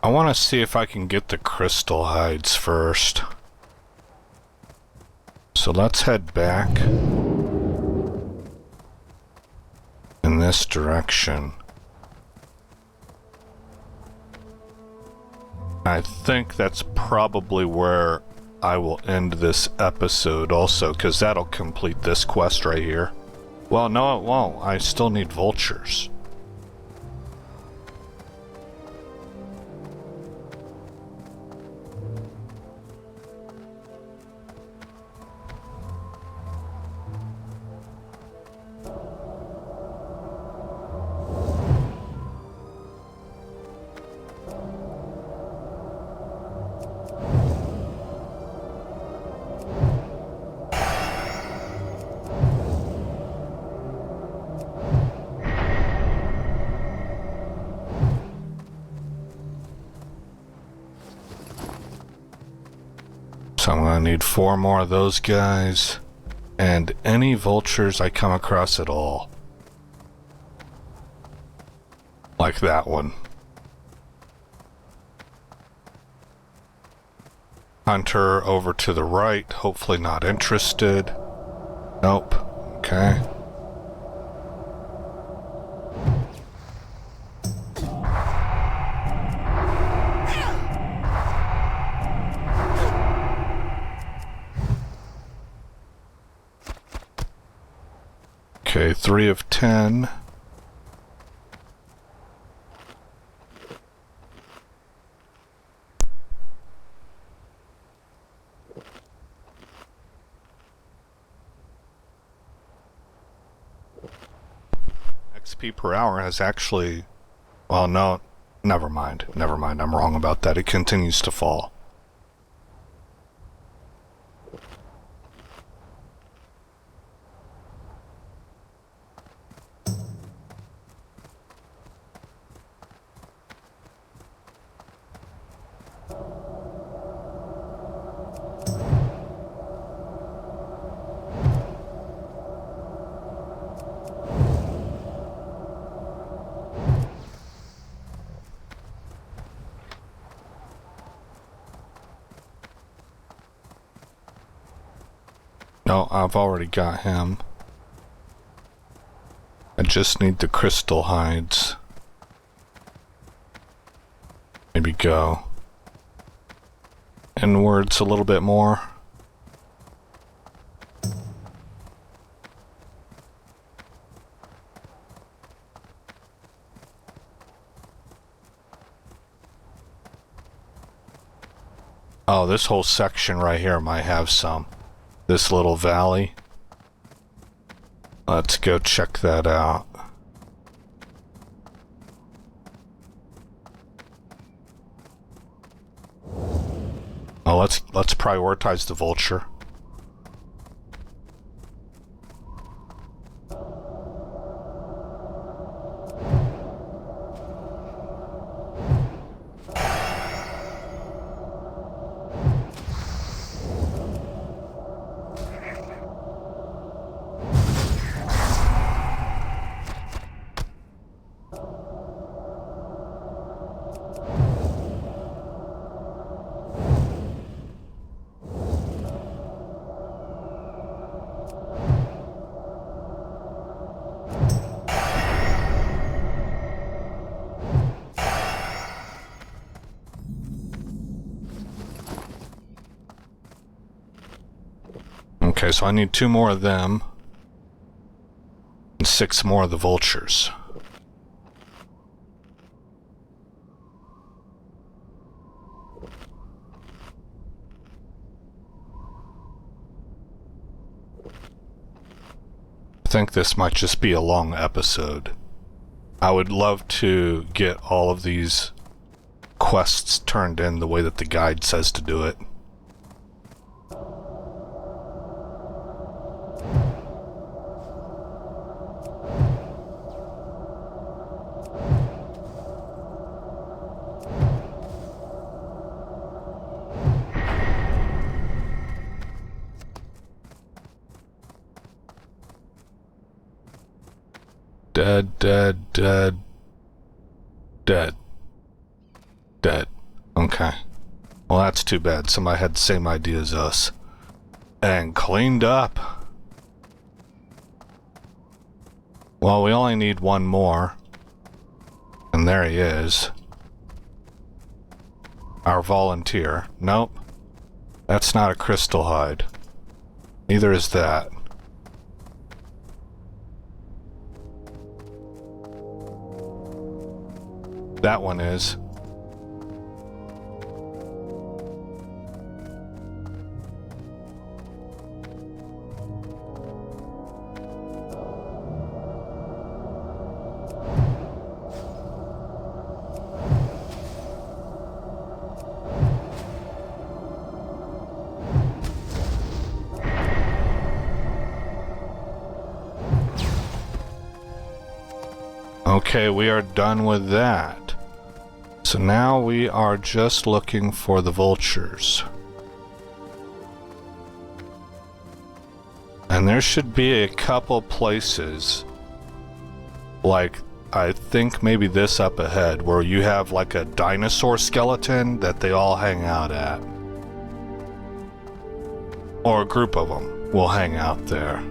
I want to see if I can get the crystal hides first. So let's head back in this direction. I think that's probably where I will end this episode also, because that'll complete this quest right here. Well, no it won't. I still need vultures. So I'm gonna need 4 more of those guys, and any vultures I come across at all. Like that one. Hunter over to the right, hopefully not interested. Nope. Okay. Okay, 3 of 10. XP per hour has actually... Well, no, never mind. Never mind, I'm wrong about that. It continues to fall. No, I've already got him. I just need the crystal hides. Maybe go inwards a little bit more. Oh, this whole section right here might have some. This little valley. Let's go check that out. Oh, let's prioritize the vulture. Okay, so I need 2 more of them. And 6 more of the vultures. I think this might just be a long episode. I would love to get all of these quests turned in the way that the guide says to do it. Dead, dead, dead. Dead. Dead. Okay. Well, that's too bad. Somebody had the same idea as us. And cleaned up. Well, we only need 1 more. And there he is. Our volunteer. Nope. That's not a crystal hide. Neither is that. That one is. Okay, we are done with that. So now we are just looking for the vultures. And there should be a couple places, like I think maybe this up ahead, where you have like a dinosaur skeleton that they all hang out at. Or a group of them will hang out there.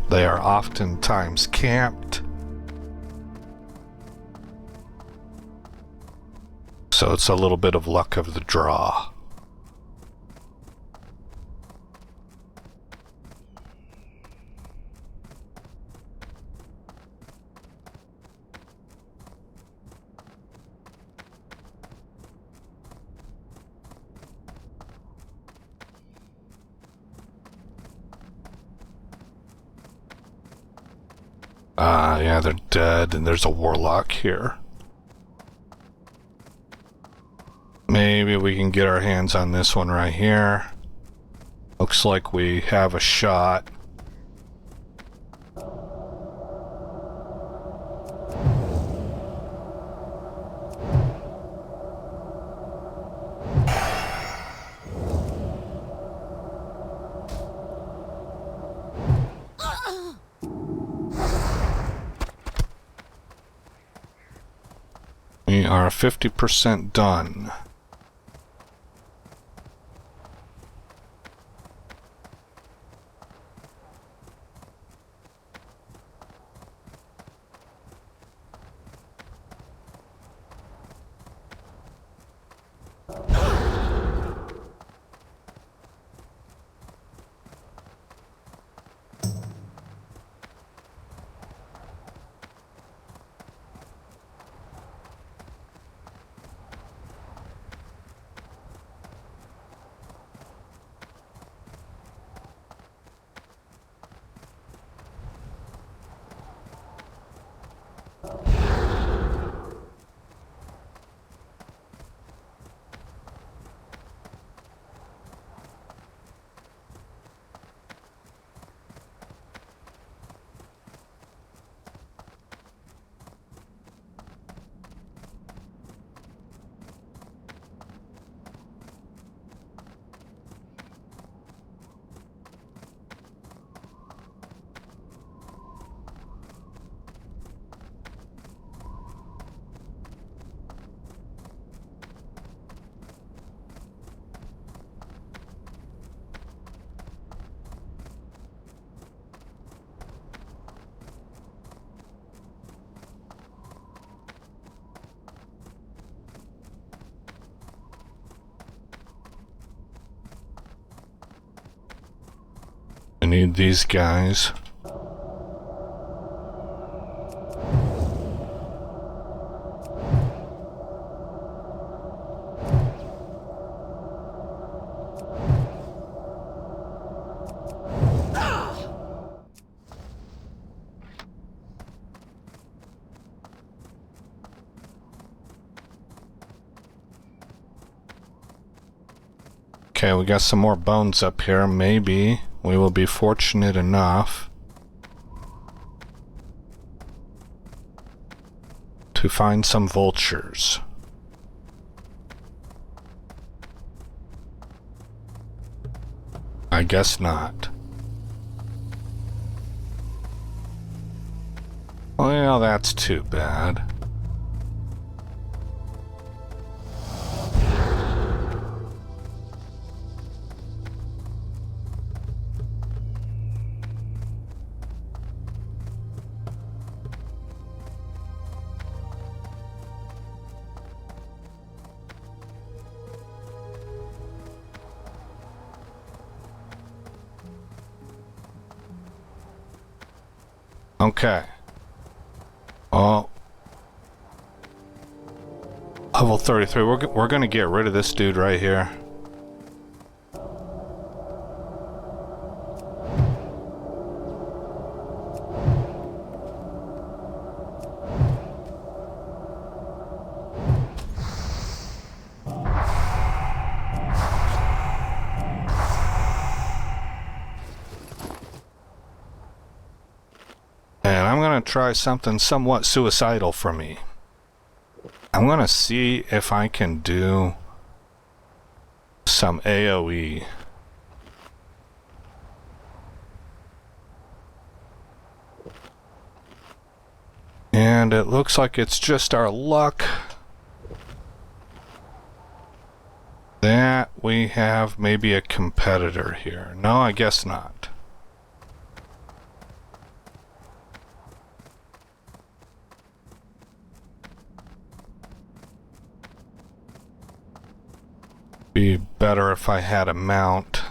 They are oftentimes camped. So it's a little bit of luck of the draw. Yeah, they're dead, and there's a warlock here. Maybe we can get our hands on this one right here. Looks like we have a shot. We are 50% done. need these guys. Okay, we got some more bones up here. Maybe we will be fortunate enough to find some vultures. I guess not. Well, that's too bad. Okay. Oh. Level 33. We're gonna get rid of this dude right here. And I'm gonna try something somewhat suicidal for me. I'm gonna see if I can do some AoE. And it looks like it's just our luck that we have maybe a competitor here. No, I guess not. Be better if I had a mount.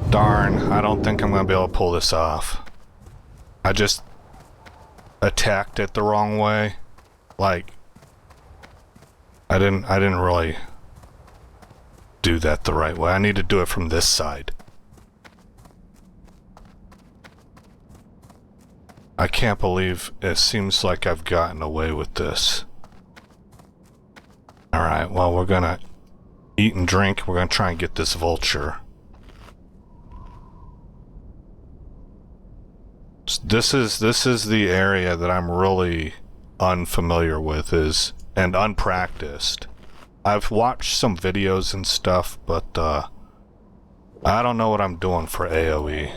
Darn, I don't think I'm gonna be able to pull this off. I just attacked it the wrong way. Like, I didn't really do that the right way. I need to do it from this side. I can't believe it seems like I've gotten away with this. Alright, well, we're gonna eat and drink. We're gonna try and get this vulture. This is the area that I'm really unfamiliar with and unpracticed. I've watched some videos and stuff, but I don't know what I'm doing for AoE.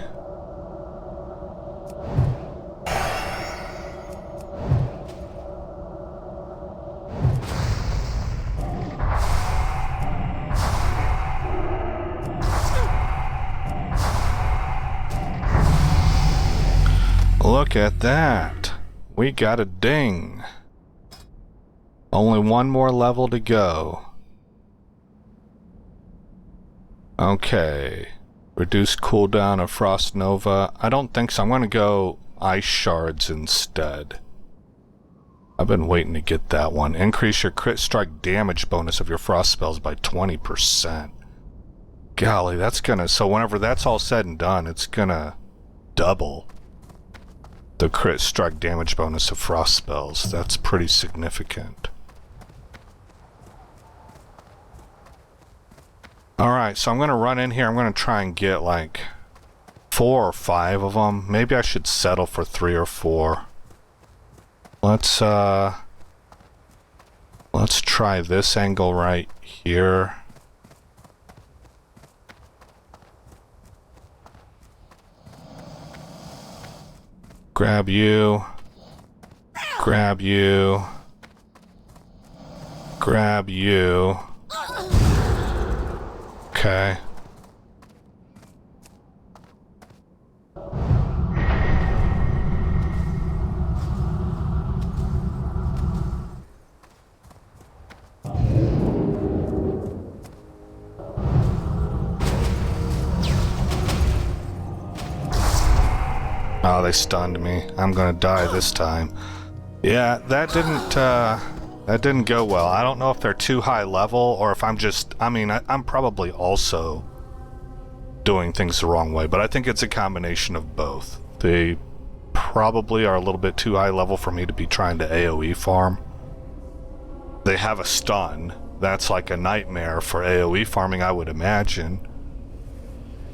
Look at that. We got a ding. Only one more level to go. Okay. Reduce cooldown of Frost Nova. I don't think so. I'm going to go Ice Shards instead. I've been waiting to get that one. Increase your crit strike damage bonus of your frost spells by 20%. Golly, that's gonna... So whenever that's all said and done, it's gonna double the crit strike damage bonus of frost spells. That's pretty significant. Alright, so I'm gonna run in here. I'm gonna try and get like 4 or 5 of them. Maybe I should settle for 3 or 4. Let's try this angle right here. Grab you. Grab you. Grab you. Okay. Oh, they stunned me. I'm gonna die this time. Yeah, that didn't go well. I don't know if they're too high level or if I'm just, I'm probably also doing things the wrong way, but I think it's a combination of both. They probably are a little bit too high level for me to be trying to AoE farm. They have a stun. That's like a nightmare for AoE farming, I would imagine.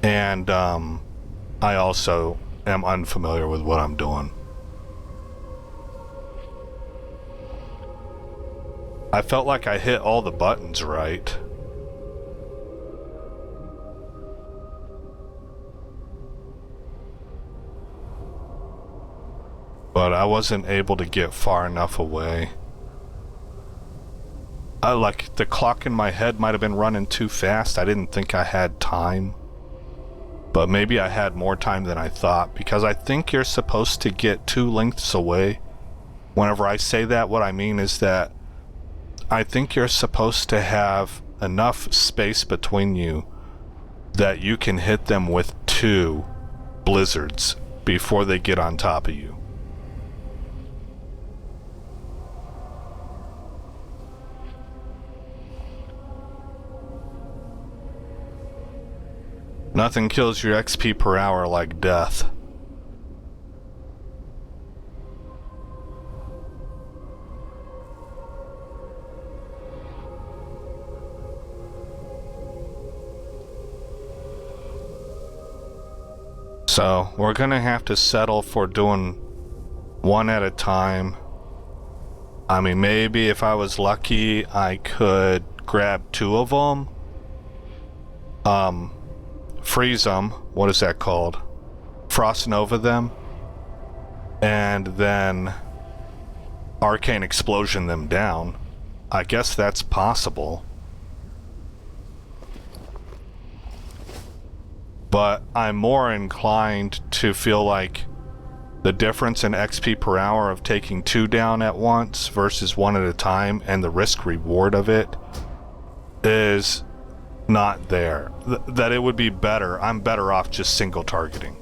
And I also am unfamiliar with what I'm doing. I felt like I hit all the buttons right. But I wasn't able to get far enough away. Like, the clock in my head might have been running too fast. I didn't think I had time. But maybe I had more time than I thought, because I think you're supposed to get 2 lengths away. Whenever I say that, what I mean is that I think you're supposed to have enough space between you that you can hit them with 2 blizzards before they get on top of you. Nothing kills your XP per hour like death. So, we're gonna have to settle for doing one at a time. I mean, maybe if I was lucky, I could grab 2 of them. Freeze them. What is that called? Frost Nova them. And then Arcane Explosion them down. I guess that's possible. But I'm more inclined to feel like the difference in XP per hour of taking 2 down at once versus 1 at a time, and the risk reward of it is not there. That it would be better. I'm better off just single targeting.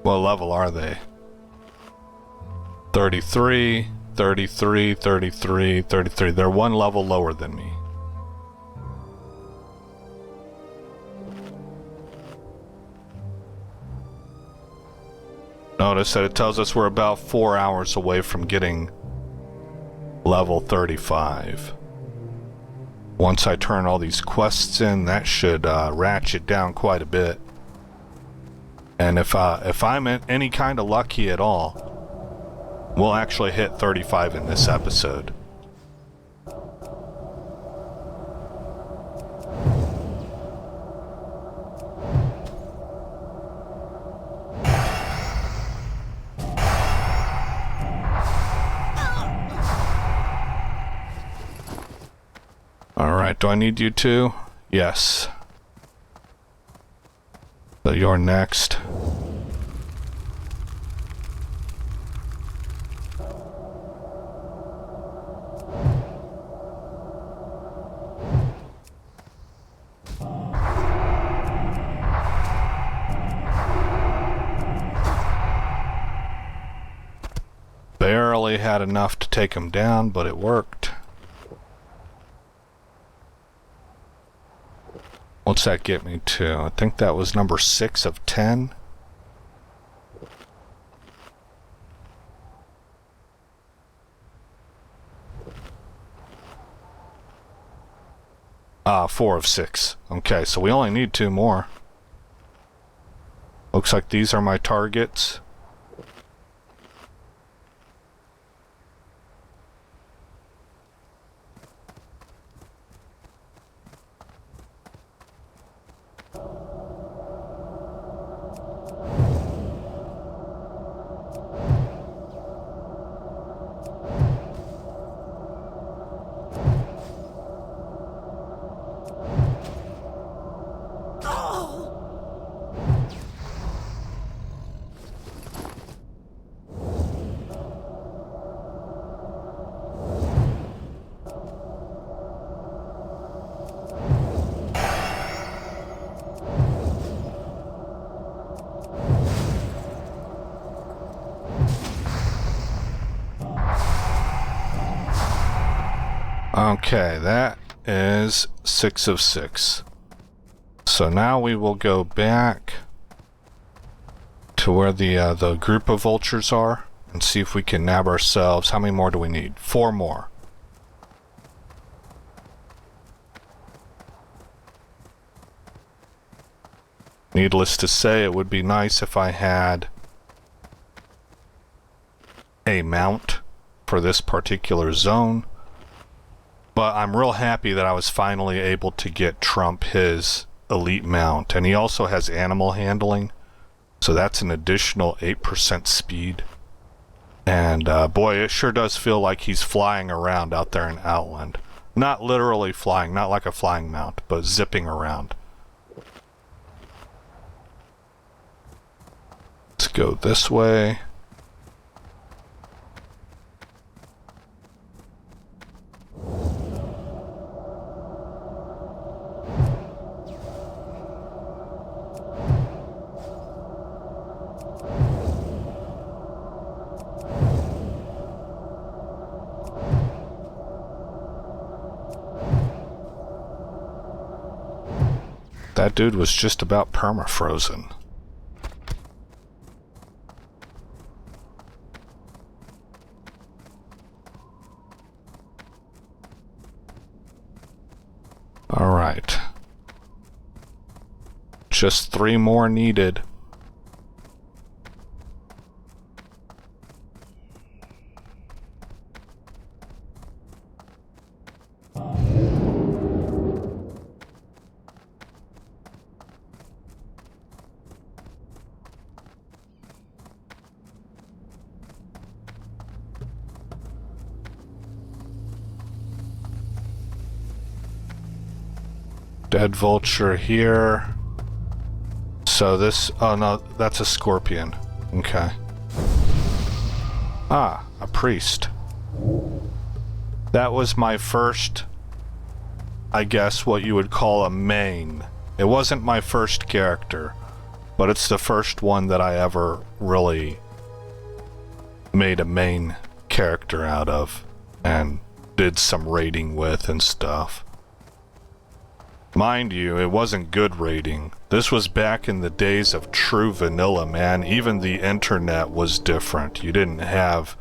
What level are they? 33, 33, 33, 33. They're 1 level lower than me. Notice that it tells us we're about 4 hours away from getting level 35. Once I turn all these quests in, that should ratchet down quite a bit. And if I'm any kind of lucky at all, we'll actually hit 35 in this episode. Alright, do I need you to? Yes. So you're next. Barely had enough to take him down, but it worked. What's that get me to? I think that was number 6 of 10. Ah, 4 of 6. Okay, so we only need 2 more. Looks like these are my targets. Okay, that is 6 of 6. So now we will go back to where the group of vultures are and see if we can nab ourselves. How many more do we need? 4 more. Needless to say, it would be nice if I had a mount for this particular zone. But I'm real happy that I was finally able to get Trump his elite mount. And he also has animal handling. So that's an additional 8% speed. And boy, it sure does feel like he's flying around out there in Outland. Not literally flying, not like a flying mount, but zipping around. Let's go this way. That dude was just about perma-frozen. Alright. Just 3 more needed. Dead vulture here. So this, oh no, that's a scorpion. Okay. Ah, a priest. That was my first, I guess what you would call a main. It wasn't my first character, but it's the first one that I ever really made a main character out of and did some raiding with and stuff. Mind you, it wasn't good raiding. This was back in the days of true vanilla, man. Even the internet was different. You didn't have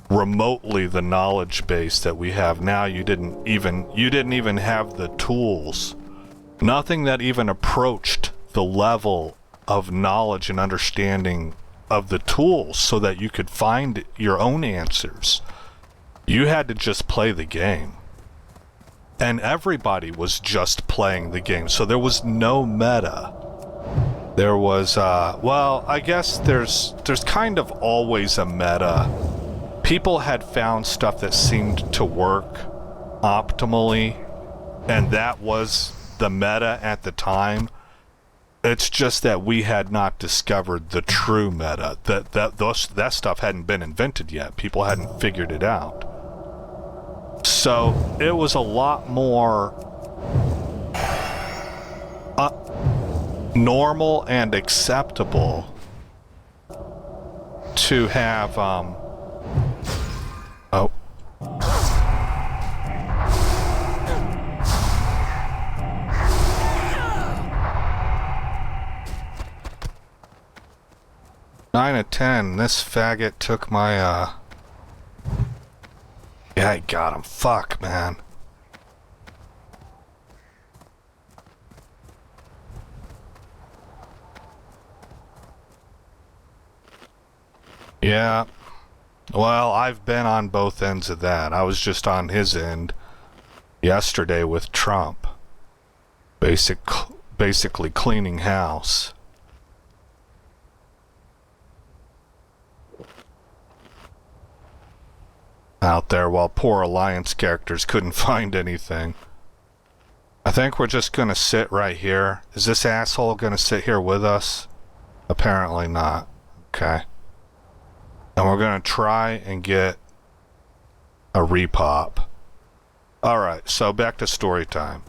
remotely the knowledge base that we have now. You didn't even have the tools. Nothing that even approached the level of knowledge and understanding of the tools so that you could find your own answers. You had to just play the game. And everybody was just playing the game, so there was no meta. There was, well, I guess there's kind of always a meta. People had found stuff that seemed to work optimally, and that was the meta at the time. It's just that we had not discovered the true meta. That stuff hadn't been invented yet. People hadn't figured it out. So it was a lot more normal and acceptable to have oh, 9 of 10. This faggot took my yeah, I got him. Fuck, man. Yeah. Well, I've been on both ends of that. I was just on his end yesterday with Trump. Basically cleaning house. Out there while poor Alliance characters couldn't find anything. I think we're just gonna sit right here. Is this asshole gonna sit here with us? Apparently not. Okay. And we're gonna try and get a repop. Alright, so back to story time.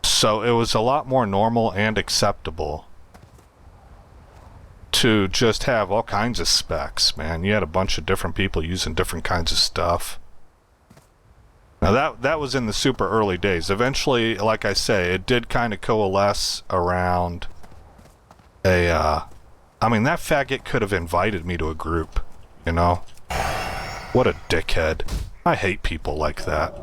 So it was a lot more normal and acceptable to just have all kinds of specs, man. You had a bunch of different people using different kinds of stuff. Now that was in the super early days. Eventually, like I say, it did kind of coalesce around a, I mean, that faggot could have invited me to a group, you know? What a dickhead. I hate people like that.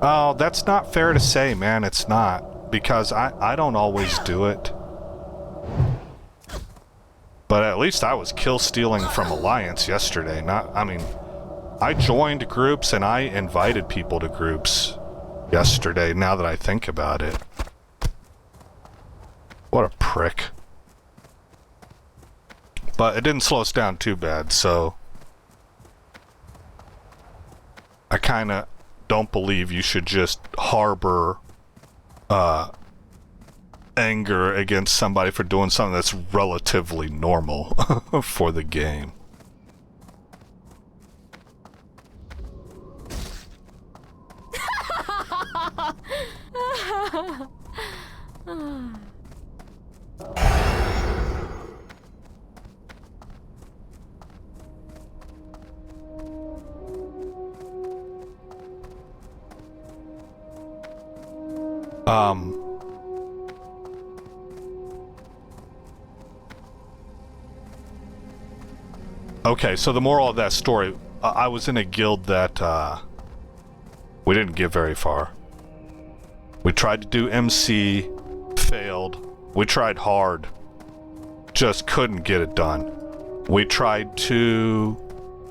Oh, that's not fair to say, man. It's not. Because I don't always do it. But at least I was kill stealing from Alliance yesterday. I mean, I joined groups and I invited people to groups yesterday, now that I think about it. What a prick. But it didn't slow us down too bad, so I kinda don't believe you should just harbor anger against somebody for doing something that's relatively normal for the game. Okay, so the moral of that story, I was in a guild that, we didn't get very far. We tried to do MC, failed. We tried hard, just couldn't get it done. We tried to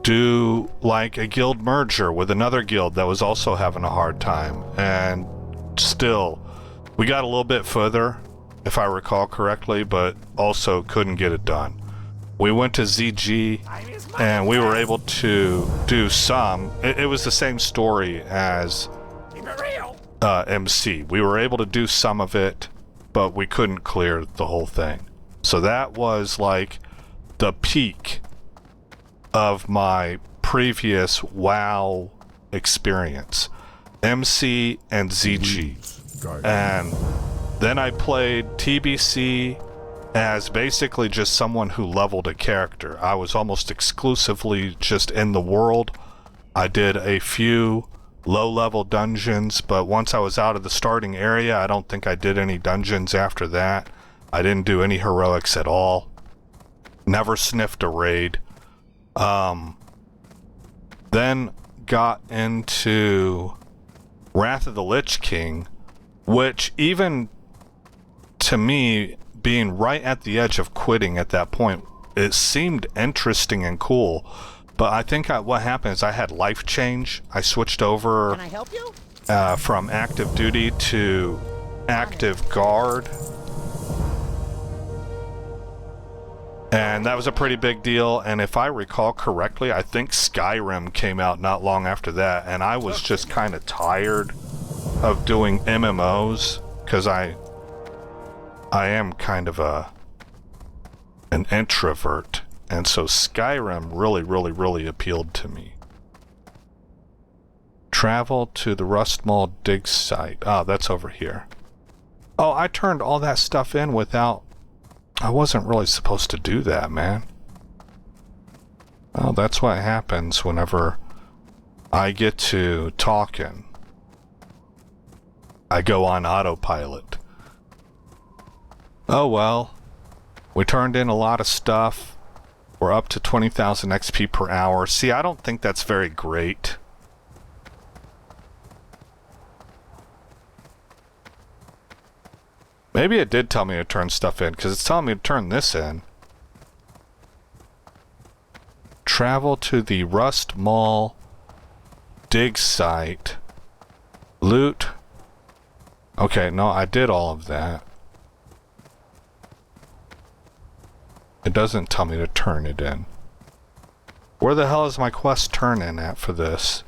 do, like, a guild merger with another guild that was also having a hard time, and still, we got a little bit further, if I recall correctly, but also couldn't get it done. We went to ZG, and we were able to do some. It was the same story as MC. We were able to do some of it, but we couldn't clear the whole thing. So that was like the peak of my previous WoW experience. MC and ZG. And then I played TBC as basically just someone who leveled a character. I was almost exclusively just in the world. I did a few low-level dungeons, but once I was out of the starting area, I don't think I did any dungeons after that. I didn't do any heroics at all. Never sniffed a raid. Then got into Wrath of the Lich King, which even to me, being right at the edge of quitting at that point, it seemed interesting and cool. But I think what happened is I had life change. I switched over Can I help you? from active duty to active guard. And that was a pretty big deal. And if I recall correctly, I think Skyrim came out not long after that. And I was just kind of tired of doing MMOs because I am kind of an introvert, and so Skyrim really appealed to me. Travel to the Rustmall dig site. Oh, that's over here. Oh, I turned all that stuff in without... I wasn't really supposed to do that, man. Oh, that's what happens whenever I get to talking. I go on autopilot. Oh well, we turned in a lot of stuff. We're up to 20,000 XP per hour. See, I don't think that's very great. Maybe it did tell me to turn stuff in, because it's telling me to turn this in. travel to the Rust Mall dig site. Loot. Okay, no, I did all of that. It doesn't tell me to turn it in. Where the hell is my quest turn in at for this?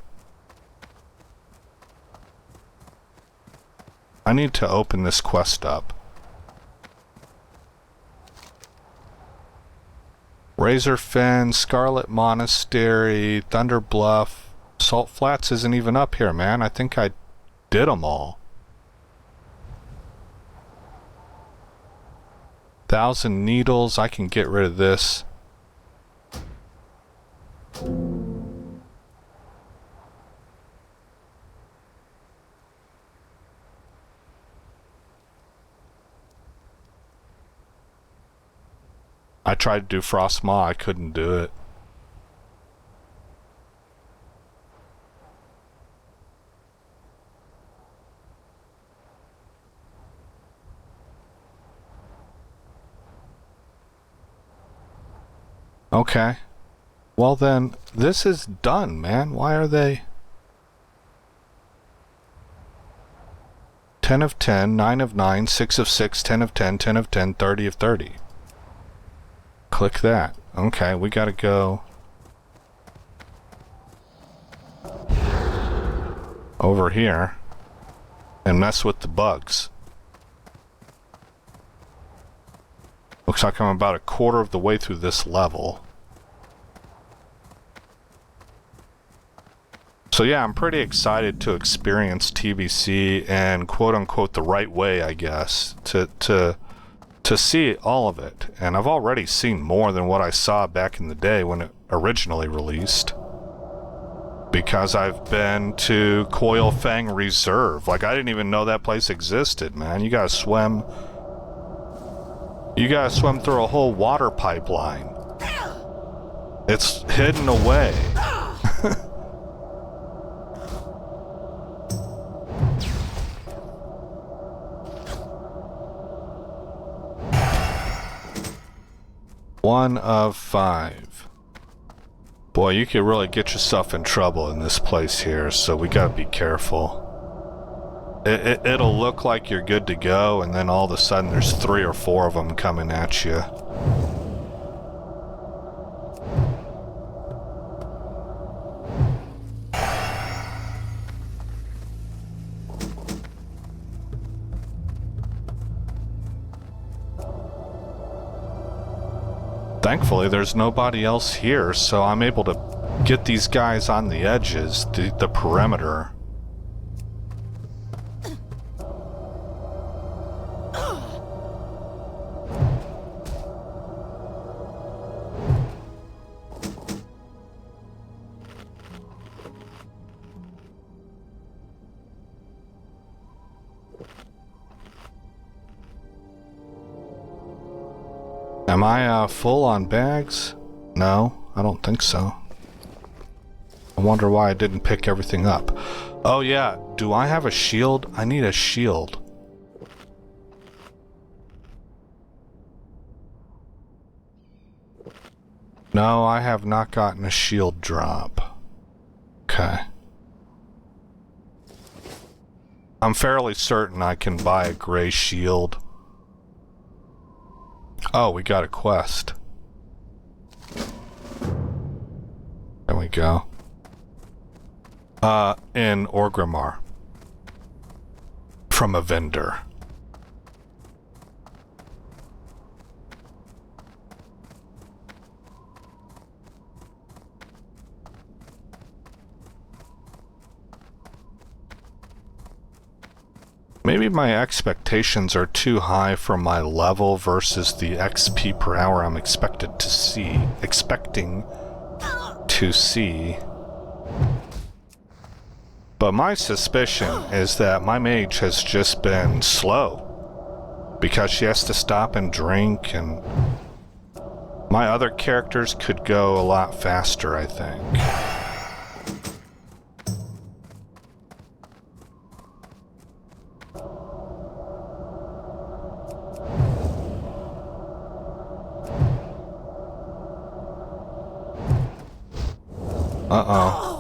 I need to open this quest up. Razor Fen, Scarlet Monastery, Thunder Bluff. Salt Flats isn't even up here, man. I think I did them all. 1,000 Needles. I can get rid of this. I tried to do Frost Maw, I couldn't do it. Okay. Well then, this is done, man. Why are they... 10 of 10, 9 of 9, 6 of 6, 10 of 10, 10 of 10, 30 of 30. Click that. Okay, we gotta go over here and mess with the bugs. Looks like I'm about a quarter of the way through this level. So yeah, I'm pretty excited to experience TBC and quote-unquote the right way, I guess, to see all of it. And I've already seen more than what I saw back in the day when it originally released. Because I've been to Coil Fang Reserve. Like, I didn't even know that place existed, man. You gotta swim... You gotta swim through a whole water pipeline. It's hidden away. One of 5. Boy, you could really get yourself in trouble in this place here, so we gotta be careful. It'll look like you're good to go, and then all of a sudden there's 3 or 4 of them coming at you. Thankfully, there's nobody else here, so I'm able to get these guys on the edges, the perimeter. Am I full on bags? No, I don't think so. I wonder why I didn't pick everything up. Oh yeah, do I have a shield? I need a shield. No, I have not gotten a shield drop. Okay. I'm fairly certain I can buy a gray shield. Oh, we got a quest. There we go. In Orgrimmar. From a vendor. Maybe my expectations are too high for my level versus the XP per hour I'm expecting to see. But my suspicion is that my mage has just been slow. Because she has to stop and drink, and my other characters could go a lot faster, I think. Uh-oh.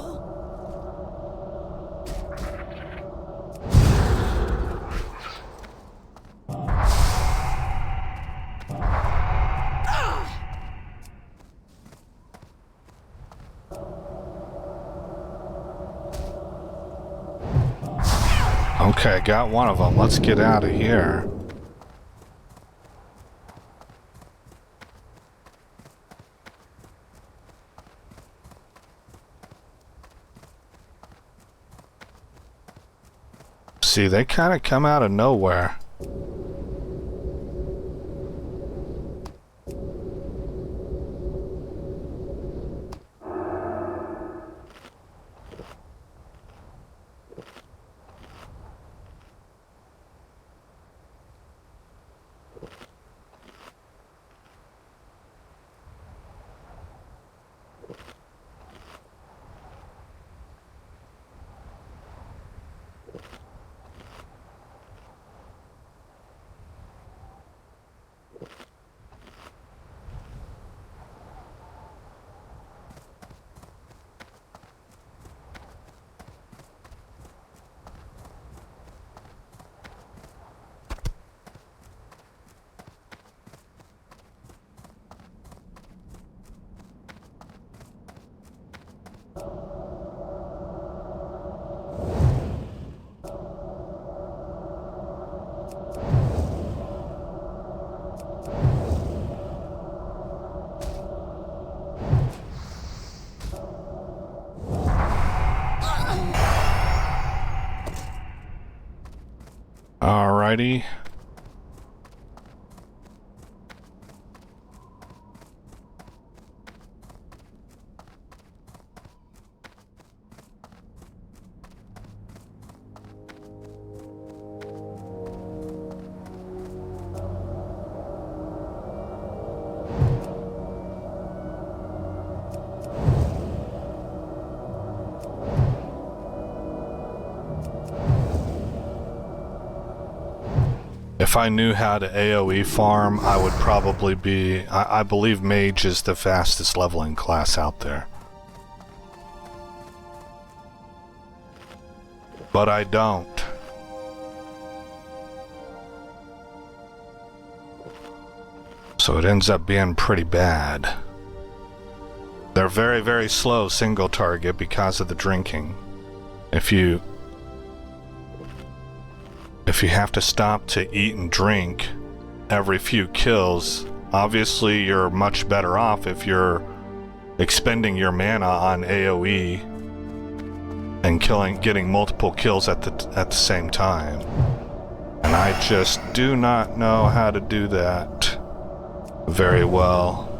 Okay, got one of them. Let's get out of here. See, they kind of come out of nowhere. Alrighty. If I knew how to AoE farm, I would probably be... I believe Mage is the fastest leveling class out there. But I don't. So it ends up being pretty bad. They're very, very slow single target because of the drinking. If you have to stop to eat and drink every few kills, obviously you're much better off if you're expending your mana on AoE and getting multiple kills at the same time. And I just do not know how to do that very well.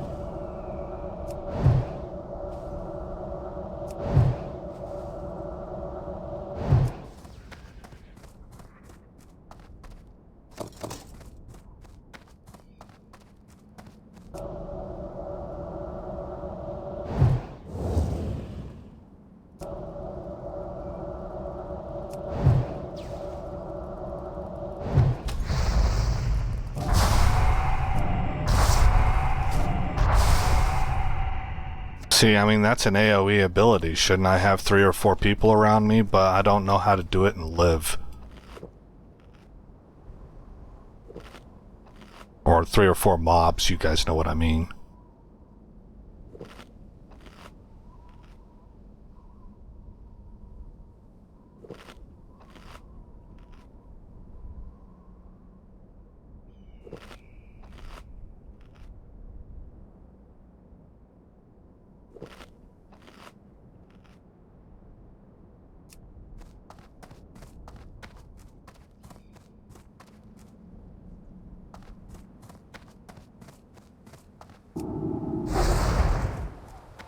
See, I mean, that's an AoE ability. Shouldn't I have 3 or 4 people around me? But I don't know how to do it and live. Or 3 or 4 mobs, you guys know what I mean.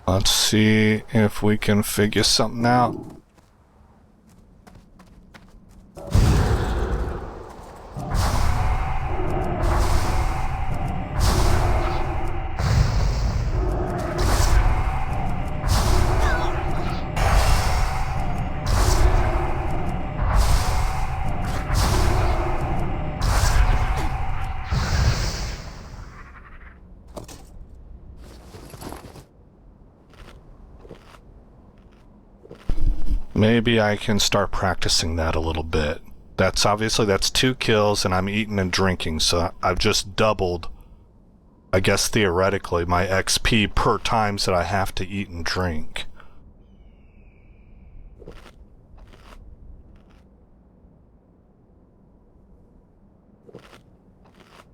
Let's see if we can figure something out. Maybe I can start practicing that a little bit. That's 2 kills and I'm eating and drinking, so I've just doubled, I guess theoretically, my XP per times that I have to eat and drink.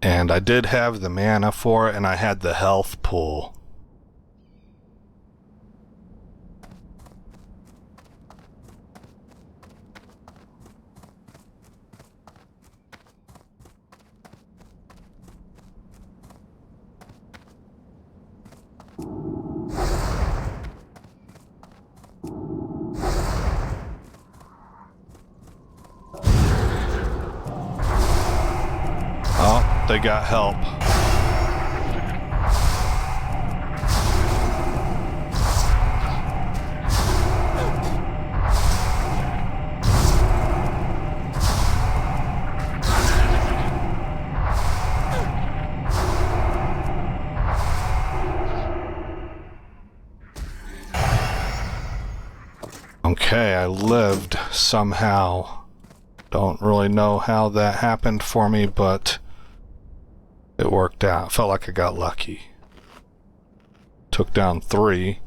And I did have the mana for it, and I had the health pool. Oh, they got help. Okay, I lived somehow. Don't really know how that happened for me, but it worked out. Felt like I got lucky. Took down 3.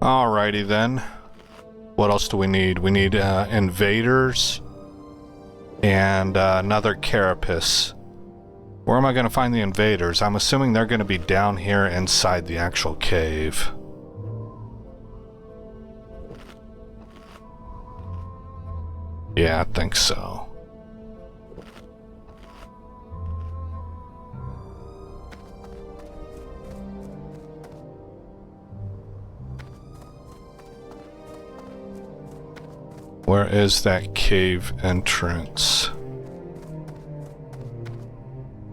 Alrighty then. What else do we need? We need invaders and another carapace. Where am I going to find the invaders? I'm assuming they're going to be down here inside the actual cave. Yeah, I think so. Where is that cave entrance?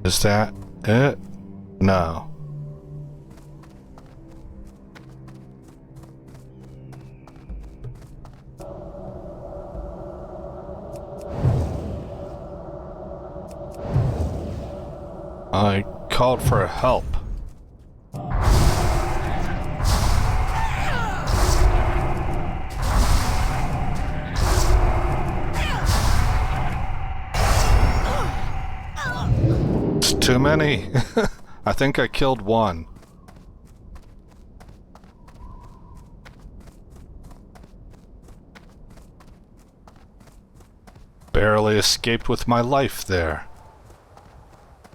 Is that it? No. I called for help. Too many. I think I killed one. Barely escaped with my life there.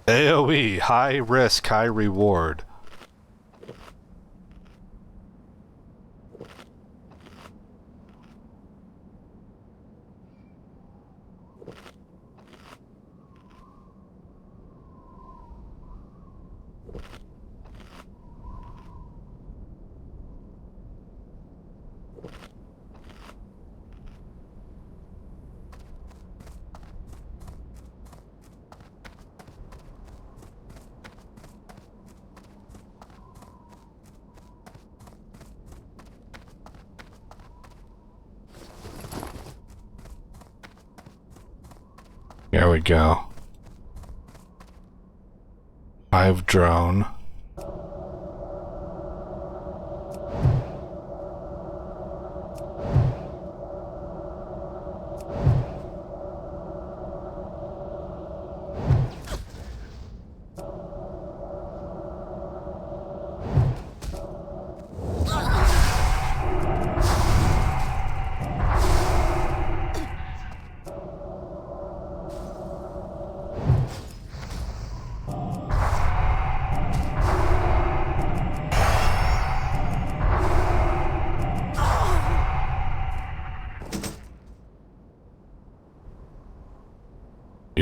AoE, high risk, high reward. Here we go. Hive drone.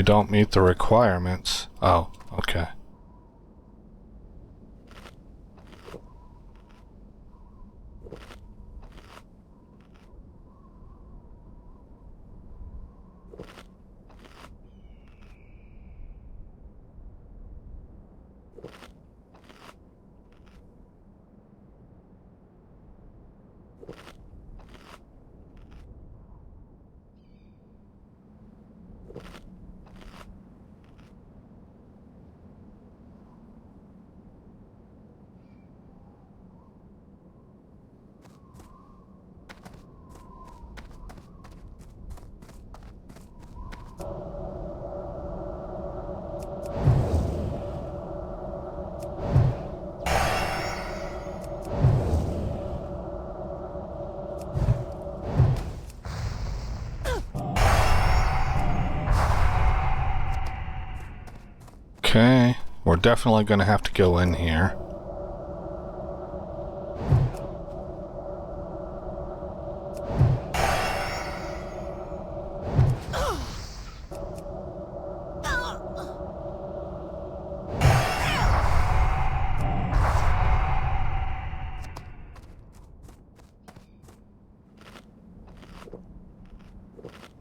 don't meet the requirements. Oh, okay. Okay, we're definitely going to have to go in here.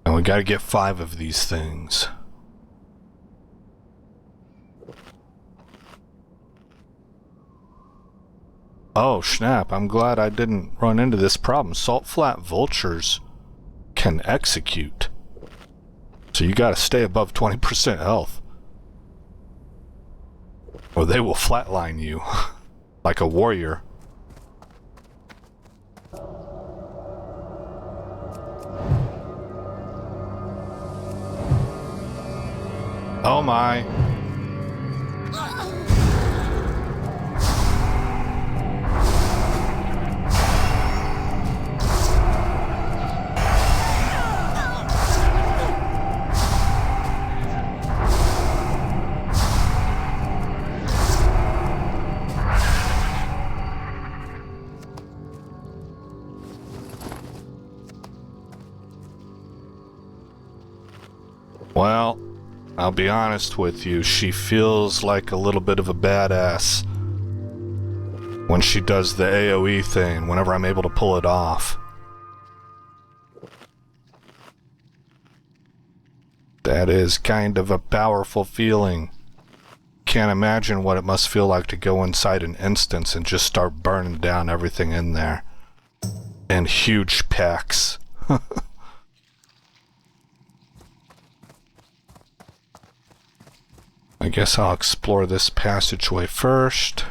And we got to get 5 of these things. Oh, snap. I'm glad I didn't run into this problem. Salt flat vultures can execute. So you gotta stay above 20% health. Or they will flatline you. Like a warrior. Oh my. Well, I'll be honest with you, she feels like a little bit of a badass when she does the AoE thing, whenever I'm able to pull it off. That is kind of a powerful feeling. Can't imagine what it must feel like to go inside an instance and just start burning down everything in there. In huge packs. I guess I'll explore this passageway first.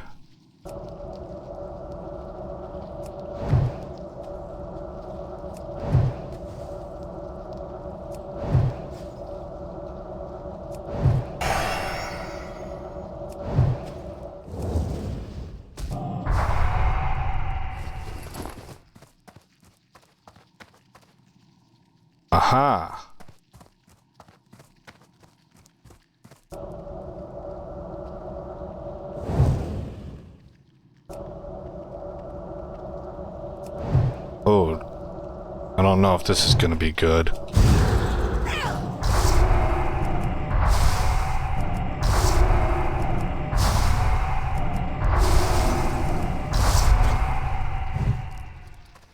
Aha! Oh, I don't know if this is gonna be good.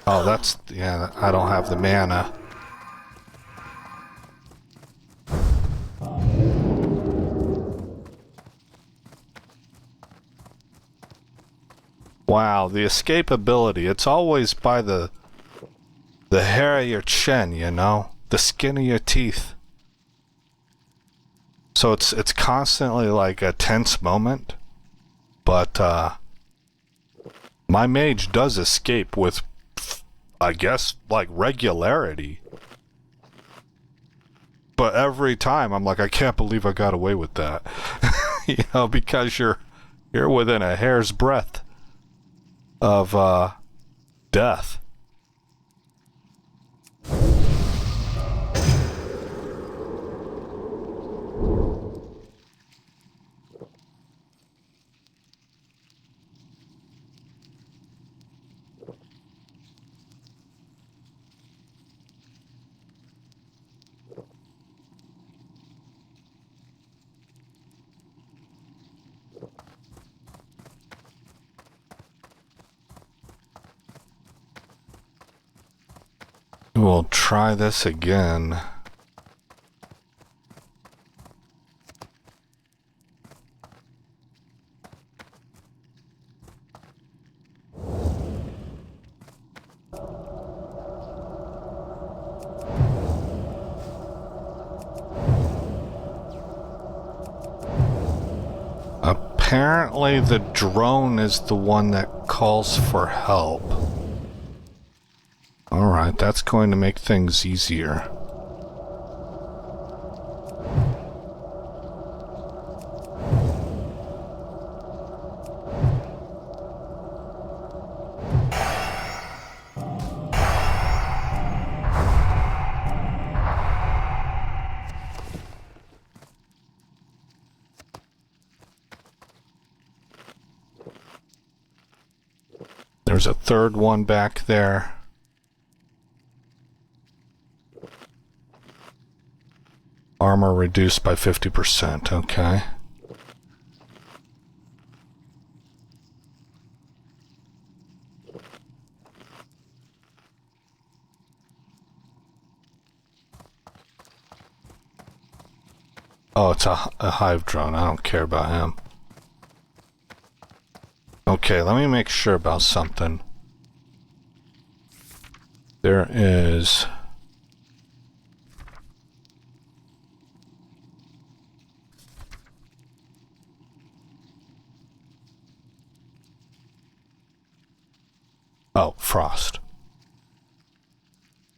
Oh, that's, yeah, I don't have the mana. Wow, the escapability, it's always by the hair of your chin, you know? The skin of your teeth. So it's constantly like a tense moment. But, my mage does escape with, I guess, like, regularity. But every time I'm like, I can't believe I got away with that. You know, because you're within a hair's breadth of, death. We'll try this again. Apparently the drone is the one that calls for help. Alright, that's going to make things easier. There's a third one back there. Armor reduced by 50%, okay. Oh, it's a hive drone. I don't care about him. Okay, let me make sure about something. There is... Oh, frost.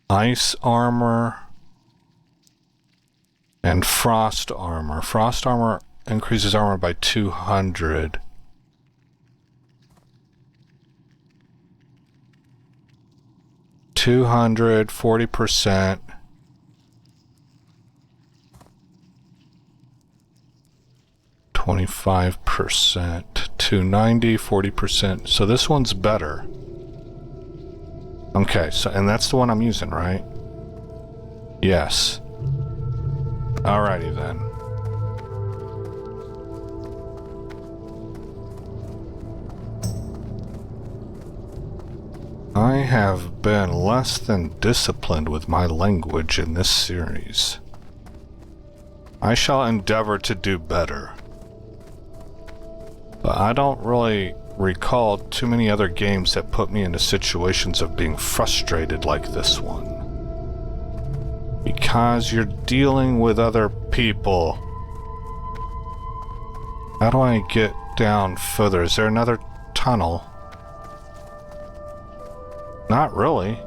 Ice armor and frost armor. Frost armor increases armor by 200. $200, 40%. $25%. $290, 40%. So this one's better. Okay, so and that's the one I'm using, right? Yes. Alrighty then. I have been less than disciplined with my language in this series. I shall endeavor to do better. But I don't really recall too many other games that put me into situations of being frustrated like this one. Because you're dealing with other people. How do I get down further? Is there another tunnel? Not really.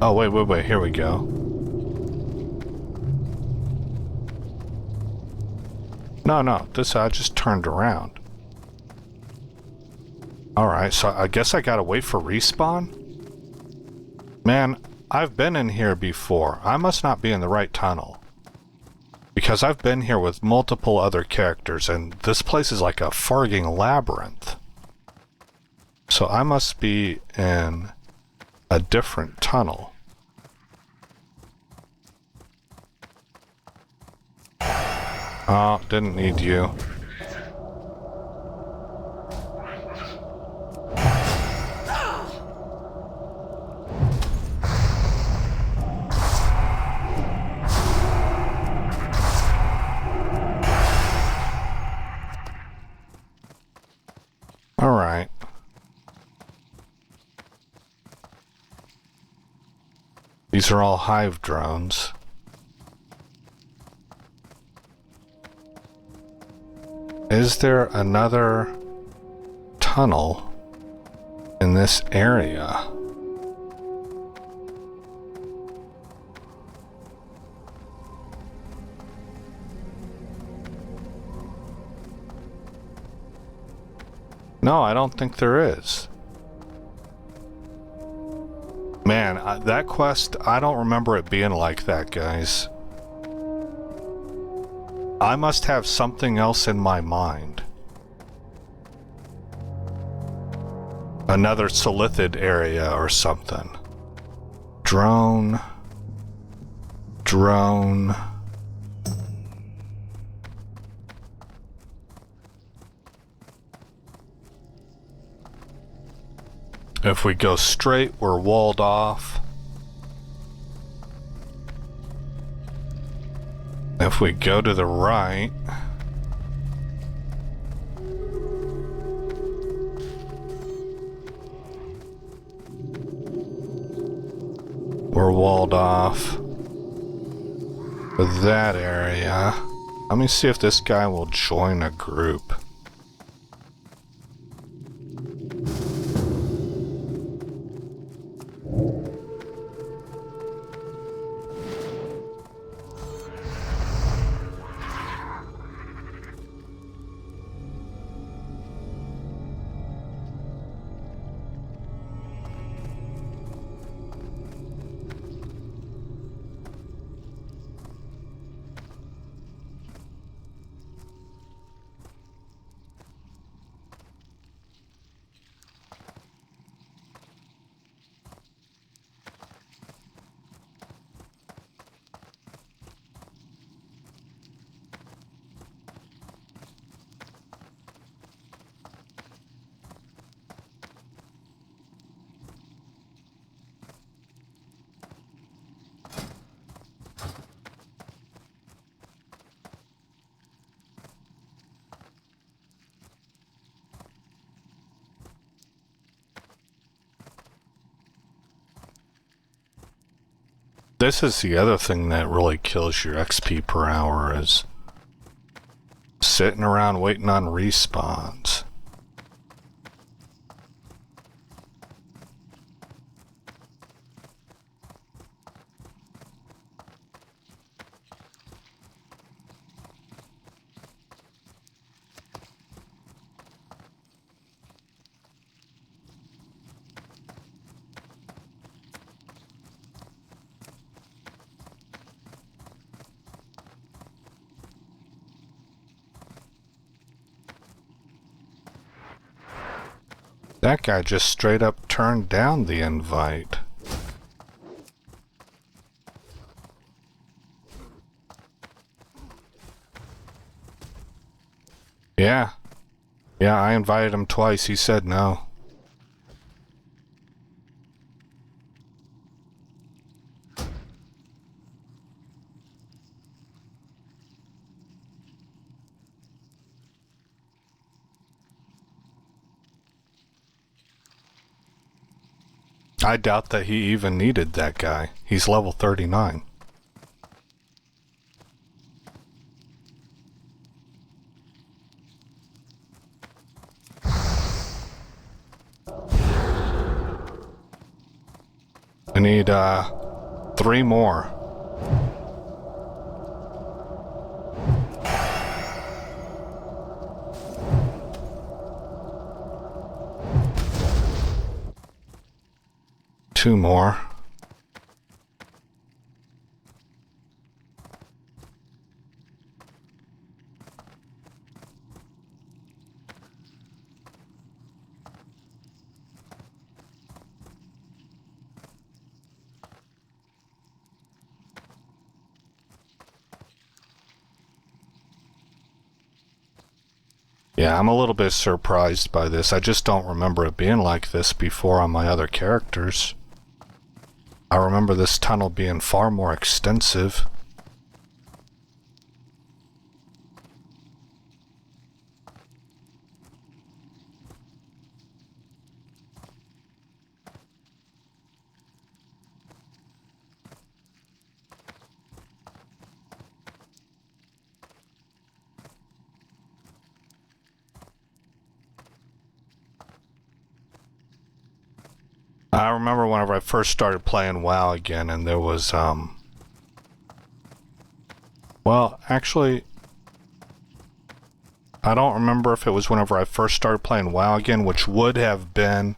Oh, wait, here we go. No, this I just turned around. Alright, so I guess I gotta wait for respawn? Man, I've been in here before. I must not be in the right tunnel. Because I've been here with multiple other characters, and this place is like a farging labyrinth. So I must be in a different tunnel. Oh, didn't need you. All right. These are all hive drones. Is there another tunnel in this area? No, I don't think there is. Man, that quest, I don't remember it being like that, guys. I must have something else in my mind. Another Solithid area or something. Drone. Drone. If we go straight, we're walled off. If we go to the right, we're walled off for that area. Let me see if this guy will join a group. This is the other thing that really kills your XP per hour, is sitting around waiting on respawns. That guy just straight up turned down the invite. Yeah. Yeah, I invited him twice. He said no. I doubt that he even needed that guy. He's level 39. I need 3 more. Two more. Yeah, I'm a little bit surprised by this. I just don't remember it being like this before on my other characters. I remember this tunnel being far more extensive. I remember whenever I first started playing WoW again, and there was, well, actually, I don't remember if it was whenever I first started playing WoW again, which would have been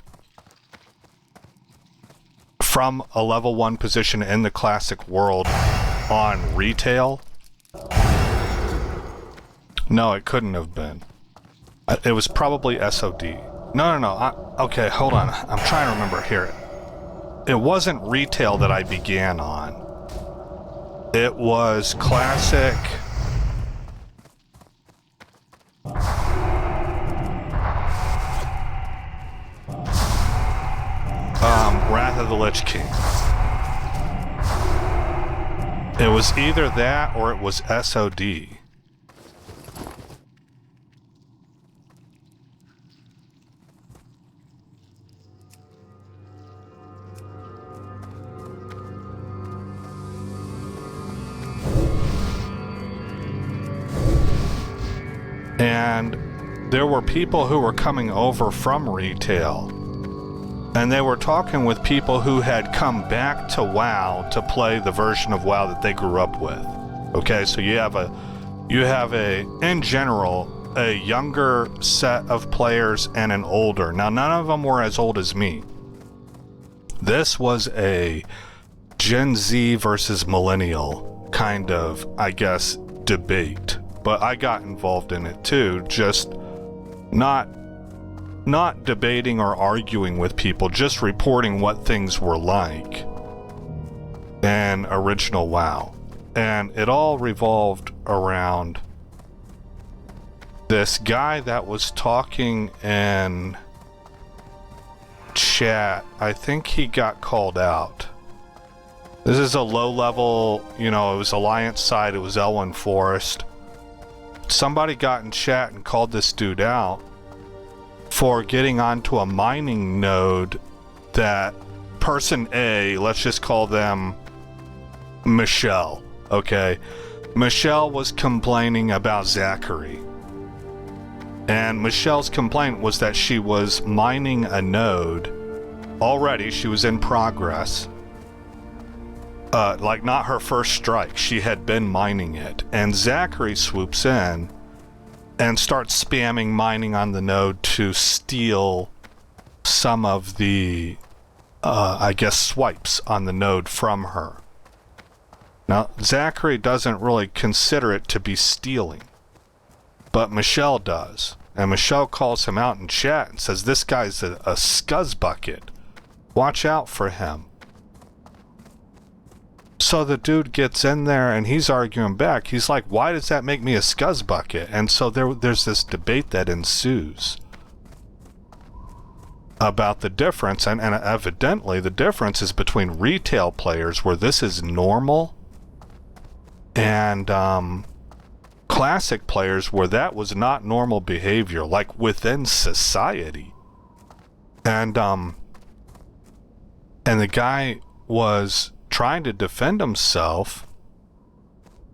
from a level 1 position in the classic world on retail. No, it couldn't have been. It was probably SOD. No. Okay, hold on. I'm trying to remember here. It wasn't retail that I began on. It was classic. Wrath of the Lich King. It was either that or it was SOD. And there were people who were coming over from retail, and they were talking with people who had come back to WoW to play the version of WoW that they grew up with. Okay, so you have in general, a younger set of players and an older. Now, none of them were as old as me. This was a Gen Z versus millennial kind of, I guess, debate. But I got involved in it too, just not debating or arguing with people, just reporting what things were like in original WoW. And it all revolved around this guy that was talking in chat. I think he got called out. This is a low level, it was Alliance side, it was Elwyn Forest. Somebody got in chat and called this dude out for getting onto a mining node that person A, let's just call them Michelle, okay? Michelle was complaining about Zachary. And Michelle's complaint was that she was mining a node already, she was in progress. Like not her first strike, she had been mining it, and Zachary swoops in and starts spamming mining on the node to steal some of the I guess swipes on the node from her. Now Zachary doesn't really consider it to be stealing, but Michelle does, and Michelle calls him out in chat and says this guy's a scuzz bucket, watch out for him. So the dude gets in there and he's arguing back. He's like, why does that make me a scuzz bucket? And so there's this debate that ensues about the difference. And evidently the difference is between retail players where this is normal and classic players where that was not normal behavior, like within society. And the guy was trying to defend himself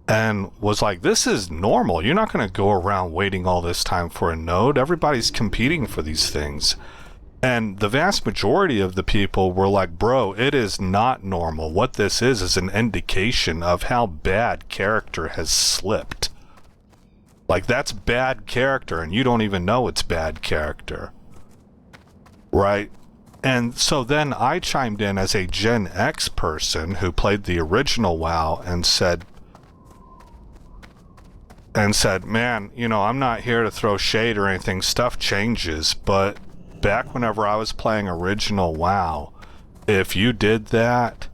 and was like, this is normal. You're not going to go around waiting all this time for a node. Everybody's competing for these things. And the vast majority of the people were like, bro, it is not normal. What this is an indication of how bad character has slipped. Like, that's bad character and you don't even know it's bad character. Right? And so then I chimed in as a Gen X person who played the original WoW and said, man, I'm not here to throw shade or anything. Stuff changes, but back whenever I was playing original WoW, if you did that,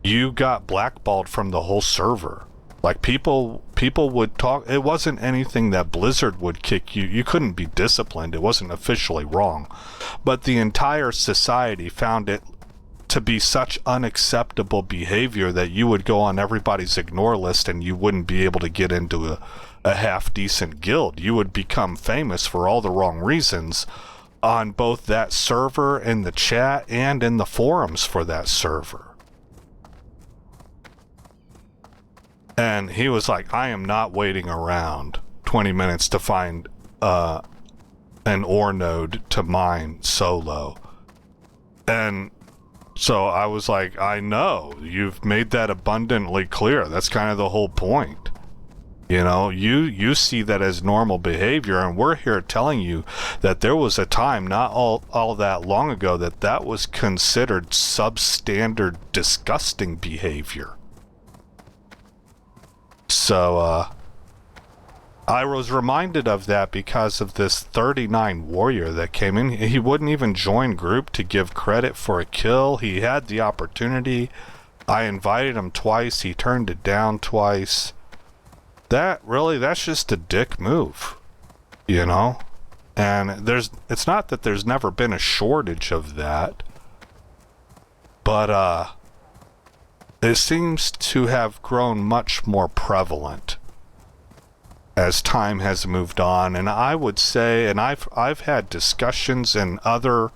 you got blackballed from the whole server. Like, people would talk. It wasn't anything that Blizzard would kick you. You couldn't be disciplined. It wasn't officially wrong. But the entire society found it to be such unacceptable behavior that you would go on everybody's ignore list and you wouldn't be able to get into a half-decent guild. You would become famous for all the wrong reasons on both that server, in the chat, and in the forums for that server. And he was like, I am not waiting around 20 minutes to find an ore node to mine solo. And so I was like, I know, you've made that abundantly clear. That's kind of the whole point. You see that as normal behavior, and we're here telling you that there was a time not all that long ago that was considered substandard, disgusting behavior. So, I was reminded of that because of this 39 warrior that came in. He wouldn't even join group to give credit for a kill. He had the opportunity. I invited him twice. He turned it down twice. That's just a dick move, And it's not that there's never been a shortage of that. But it seems to have grown much more prevalent as time has moved on. And I would say, and I've had discussions in other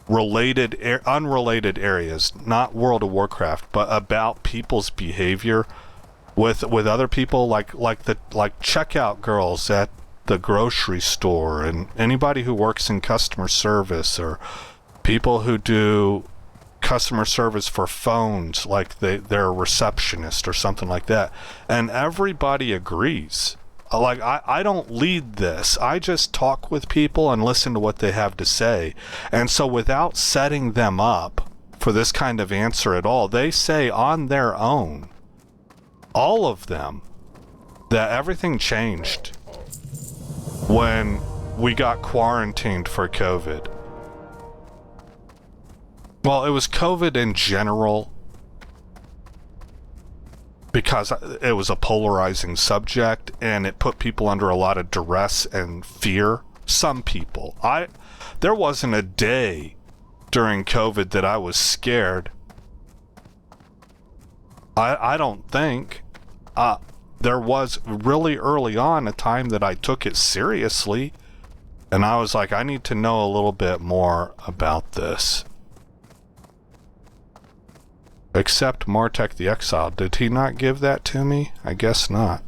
unrelated areas, not World of Warcraft, but about people's behavior with other people, like checkout girls at the grocery store, and anybody who works in customer service, or people who do customer service for phones, like they're a receptionist or something like that. And everybody agrees. Like, I don't lead this. I just talk with people and listen to what they have to say. And so without setting them up for this kind of answer at all, they say on their own, all of them, that everything changed when we got quarantined for COVID. Well, it was COVID in general, because it was a polarizing subject and it put people under a lot of duress and fear. Some people. There wasn't a day during COVID that I was scared. I don't think. There was really early on a time that I took it seriously, and I was like, I need to know a little bit more about this. Except Martek the Exile. Did he not give that to me? I guess not.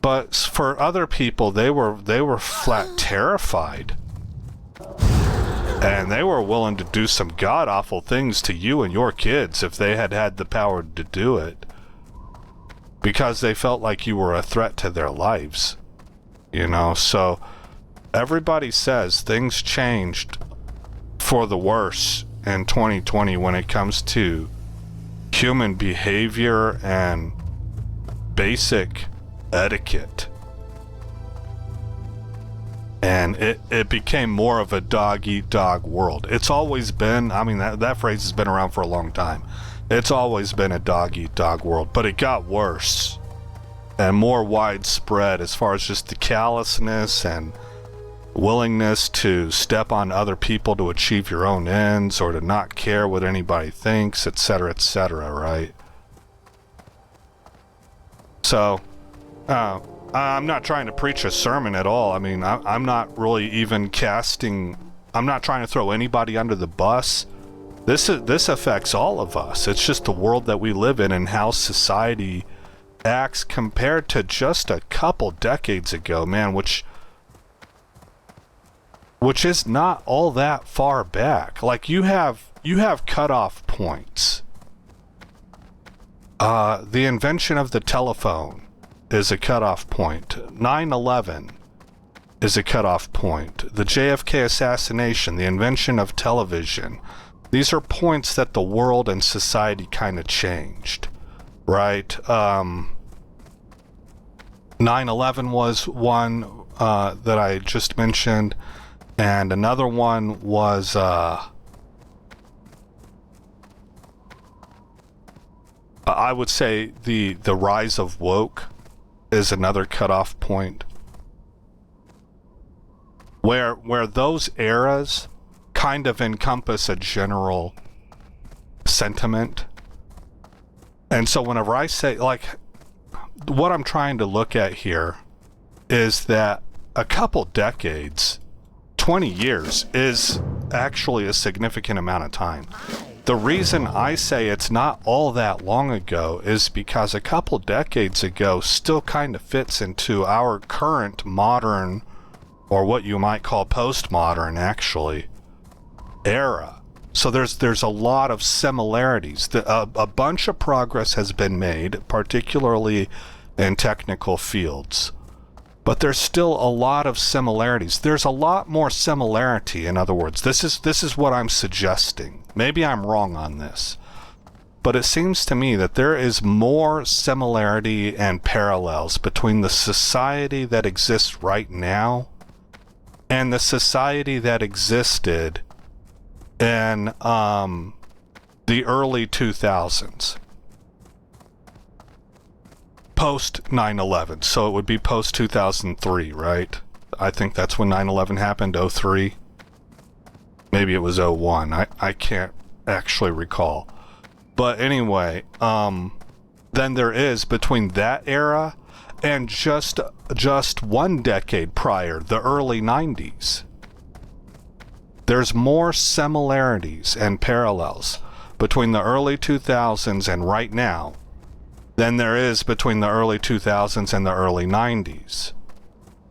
But for other people, they were flat terrified. And they were willing to do some god-awful things to you and your kids if they had had the power to do it. Because they felt like you were a threat to their lives. You know, so everybody says things changed for the worse in 2020 when it comes to human behavior and basic etiquette. And it became more of a dog-eat-dog world. It's always been, I mean, that phrase has been around for a long time. It's always been a dog-eat-dog world, but it got worse and more widespread as far as just the callousness and willingness to step on other people to achieve your own ends, or to not care what anybody thinks, etc., right? So, I'm not trying to preach a sermon at all. I mean, I'm not really even I'm not trying to throw anybody under the bus. This affects all of us. It's just the world that we live in and how society acts compared to just a couple decades ago, man, which is not all that far back. Like, you have cutoff points. The invention of the telephone is a cutoff point. 9/11 is a cutoff point. The JFK assassination, the invention of television. These are points that the world and society kind of changed, right? 9/11 was one that I just mentioned. And another one was, I would say the rise of woke is another cutoff point. Where those eras kind of encompass a general sentiment. And so whenever I say, like, what I'm trying to look at here is that a couple decades, 20 years, is actually a significant amount of time. The reason I say it's not all that long ago is because a couple decades ago still kind of fits into our current modern, or what you might call postmodern, actually, era. So there's a lot of similarities. A bunch of progress has been made, particularly in technical fields. But there's still a lot of similarities. There's a lot more similarity, in other words. This is what I'm suggesting. Maybe I'm wrong on this. But it seems to me that there is more similarity and parallels between the society that exists right now and the society that existed in the early 2000s. Post 9/11, so it would be post 2003, right? I think that's when 9/11 happened, 03. Maybe it was '01. I can't actually recall. But anyway, then there is between that era and just 1 decade prior, the early 90s. There's more similarities and parallels between the early 2000s and right now than there is between the early 2000s and the early 90s.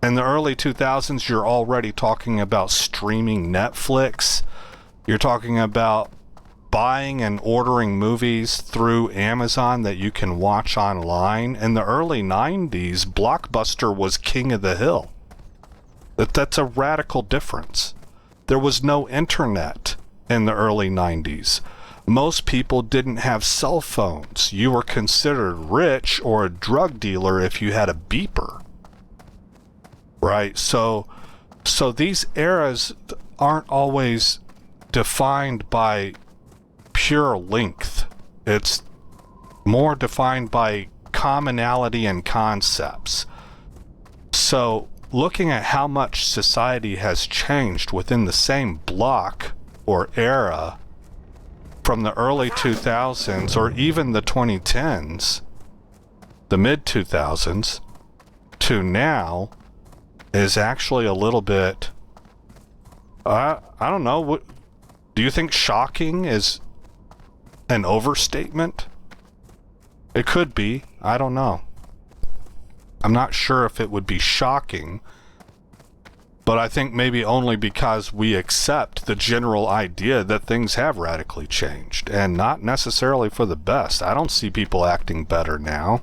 In the early 2000s, you're already talking about streaming Netflix. You're talking about buying and ordering movies through Amazon that you can watch online. In the early 90s, Blockbuster was king of the hill. That's a radical difference. There was no internet in the early 90s. Most people didn't have cell phones. You were considered rich or a drug dealer if you had a beeper. Right? So these eras aren't always defined by pure length. It's more defined by commonality and concepts. So looking at how much society has changed within the same block or era from the early 2000s or even the 2010s, the mid-2000s, to now is actually a little bit, I don't know, what do you think? Shocking is an overstatement? It could be. I don't know. I'm not sure if it would be shocking, but I think maybe only because we accept the general idea that things have radically changed, and not necessarily for the best. I don't see people acting better now,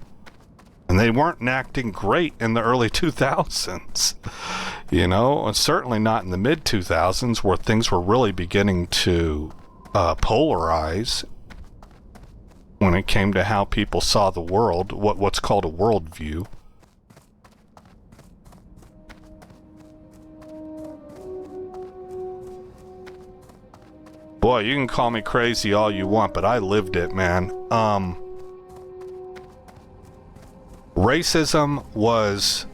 and they weren't acting great in the early 2000s, you know, and certainly not in the mid-2000s where things were really beginning to polarize when it came to how people saw the world, what's called a worldview. Boy, you can call me crazy all you want, but I lived it, man. Racism was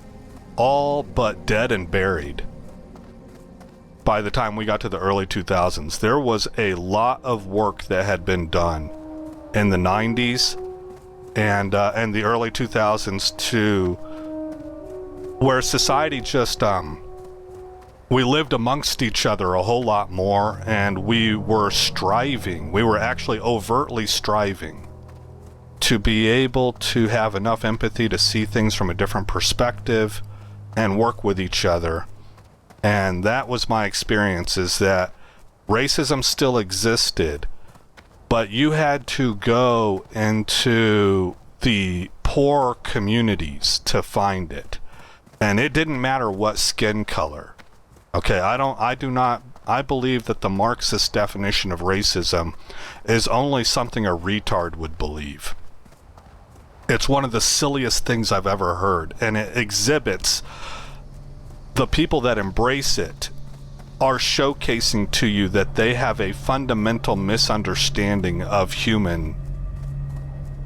all but dead and buried by the time we got to the early 2000s. There was a lot of work that had been done in the 90s and the early 2000s to where society just we lived amongst each other a whole lot more, and we were striving. We were actually overtly striving to be able to have enough empathy to see things from a different perspective and work with each other. And that was my experience, is that racism still existed, but you had to go into the poor communities to find it. And it didn't matter what skin color. Okay, I believe that the Marxist definition of racism is only something a retard would believe. It's one of the silliest things I've ever heard, and it exhibits the people that embrace it are showcasing to you that they have a fundamental misunderstanding of human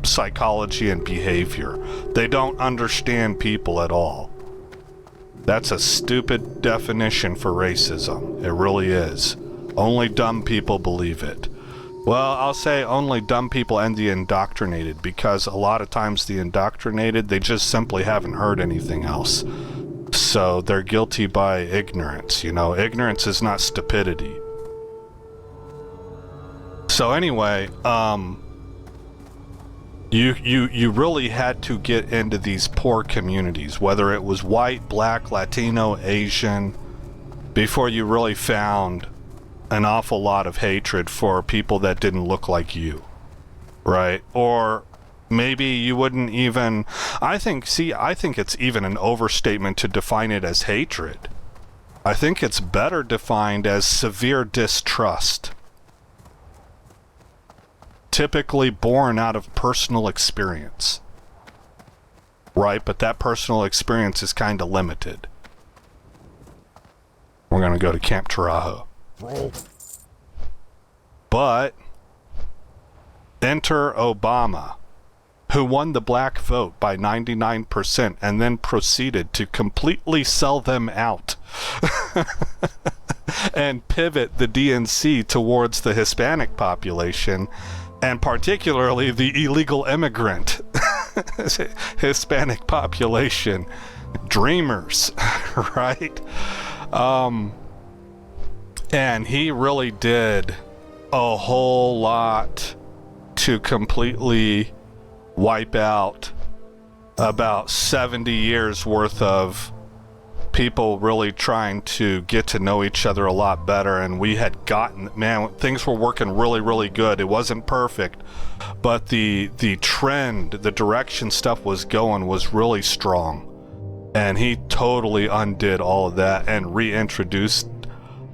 psychology and behavior. They don't understand people at all. That's a stupid definition for racism. It really is. Only dumb people believe it. Well, I'll say only dumb people and the indoctrinated, because a lot of times the indoctrinated, they just simply haven't heard anything else. So they're guilty by ignorance. You know, ignorance is not stupidity. So anyway, You really had to get into these poor communities, whether it was white, black, Latino, Asian, before you really found an awful lot of hatred for people that didn't look like you, right? Or maybe you wouldn't even, I think it's even an overstatement to define it as hatred. I think it's better defined as severe distrust, typically born out of personal experience, right? But that personal experience is kind of limited. We're going to go to Camp Tarajo. But enter Obama, who won the black vote by 99% and then proceeded to completely sell them out. and pivot the DNC towards the Hispanic population, and particularly the illegal immigrant Hispanic population. Dreamers, right? And he really did a whole lot to completely wipe out about 70 years worth of people really trying to get to know each other a lot better. And we had gotten, man, things were working really, really good. It wasn't perfect, but the trend, the direction stuff was going was really strong. And he totally undid all of that and reintroduced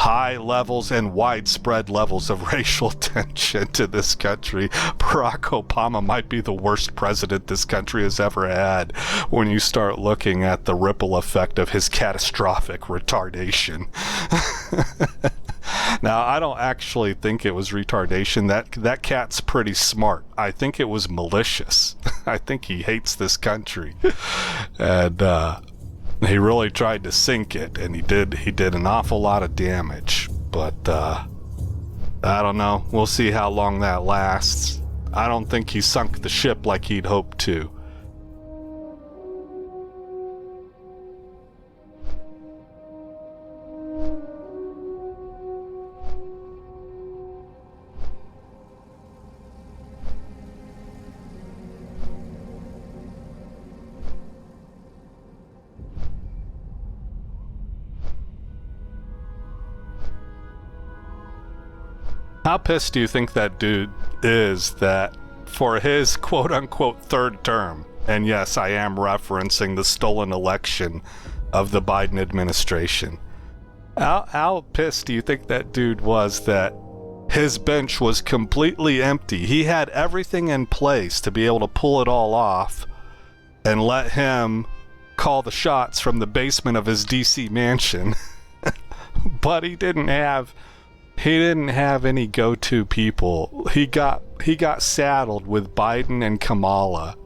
high levels and widespread levels of racial tension to this country. Barack Obama might be the worst president this country has ever had when you start looking at the ripple effect of his catastrophic retardation. Now, I don't actually think it was retardation. That cat's pretty smart. I think it was malicious. I think he hates this country. And he really tried to sink it, and he did an awful lot of damage. But I don't know. We'll see how long that lasts. I don't think he sunk the ship like he'd hoped to. How pissed do you think that dude is that for his quote-unquote third term, and yes, I am referencing the stolen election of the Biden administration, how pissed do you think that dude was that his bench was completely empty? He had everything in place to be able to pull it all off and let him call the shots from the basement of his DC mansion. But he didn't have any go-to people. He got saddled with Biden and Kamala,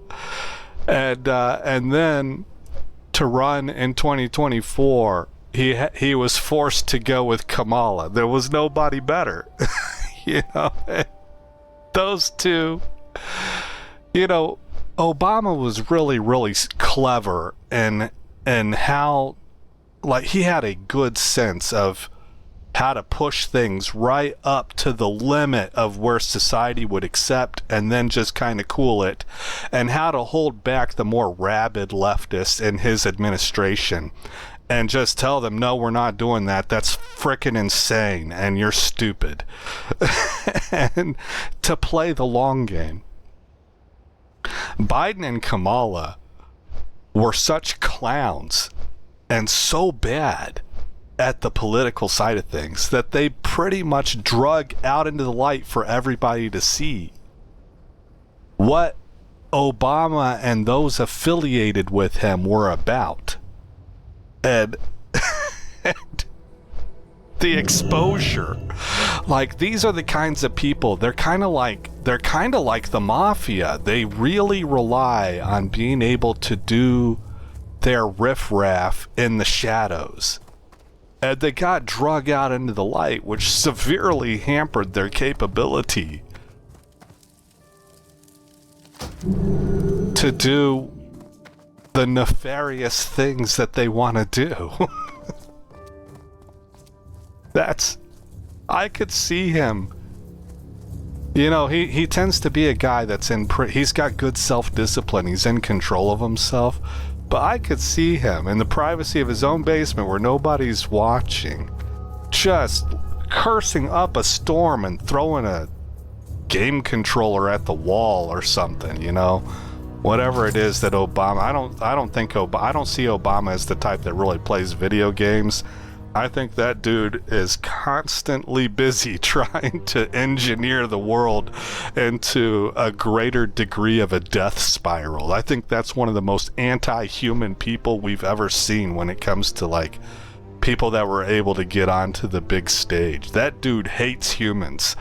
and then to run in 2024, he was forced to go with Kamala. There was nobody better. You know, those two. You know, Obama was really, really clever, and how, like, he had a good sense of how to push things right up to the limit of where society would accept and then just kind of cool it, and how to hold back the more rabid leftists in his administration and just tell them, no, we're not doing that. That's frickin' insane and you're stupid. And to play the long game. Biden and Kamala were such clowns and so bad at the political side of things that they pretty much drug out into the light for everybody to see what Obama and those affiliated with him were about. And the exposure, like, these are the kinds of people, they're kind of like the mafia. They really rely on being able to do their riffraff in the shadows. And they got drug out into the light, which severely hampered their capability to do the nefarious things that they want to do. I could see him. You know, he tends to be a guy that's he's got good self-discipline. He's in control of himself. But I could see him in the privacy of his own basement where nobody's watching, just cursing up a storm and throwing a game controller at the wall or something, you know? Whatever it is that Obama, I don't see Obama as the type that really plays video games. I think that dude is constantly busy trying to engineer the world into a greater degree of a death spiral. I think that's one of the most anti-human people we've ever seen when it comes to, like, people that were able to get onto the big stage. That dude hates humans.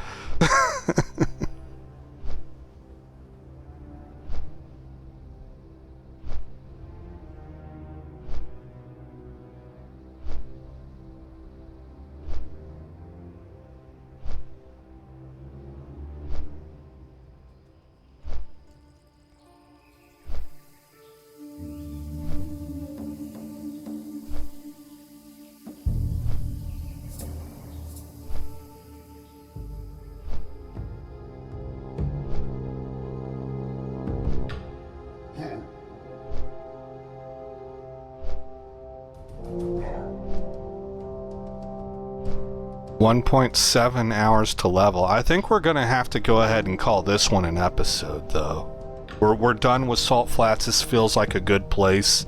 1.7 hours to level. I think we're gonna have to go ahead and call this one an episode, though. We're done with Salt Flats. This feels like a good place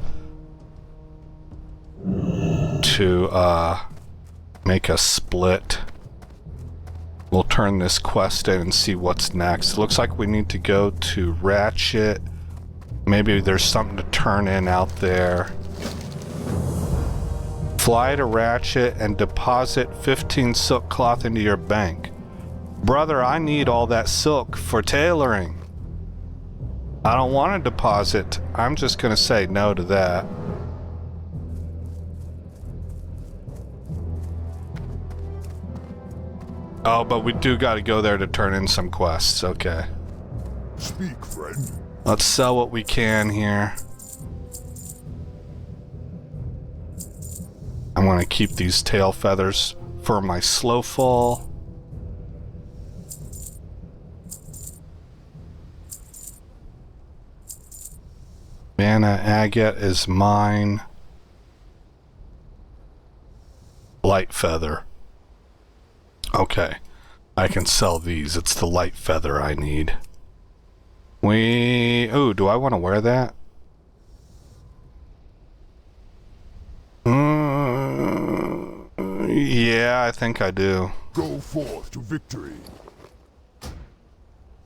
to make a split. We'll turn this quest in and see what's next. It looks like we need to go to Ratchet. Maybe there's something to turn in out there. Fly to Ratchet and deposit 15 silk cloth into your bank. Brother, I need all that silk for tailoring. I don't want to deposit. I'm just gonna say no to that. Oh, but we do gotta go there to turn in some quests. Okay. Speak, friend. Let's sell what we can here. I'm gonna keep these tail feathers for my slow fall. Mana agate is mine. Light feather. Okay, I can sell these. It's the light feather I need. Ooh, do I want to wear that? Yeah, I think I do. Go forth to victory.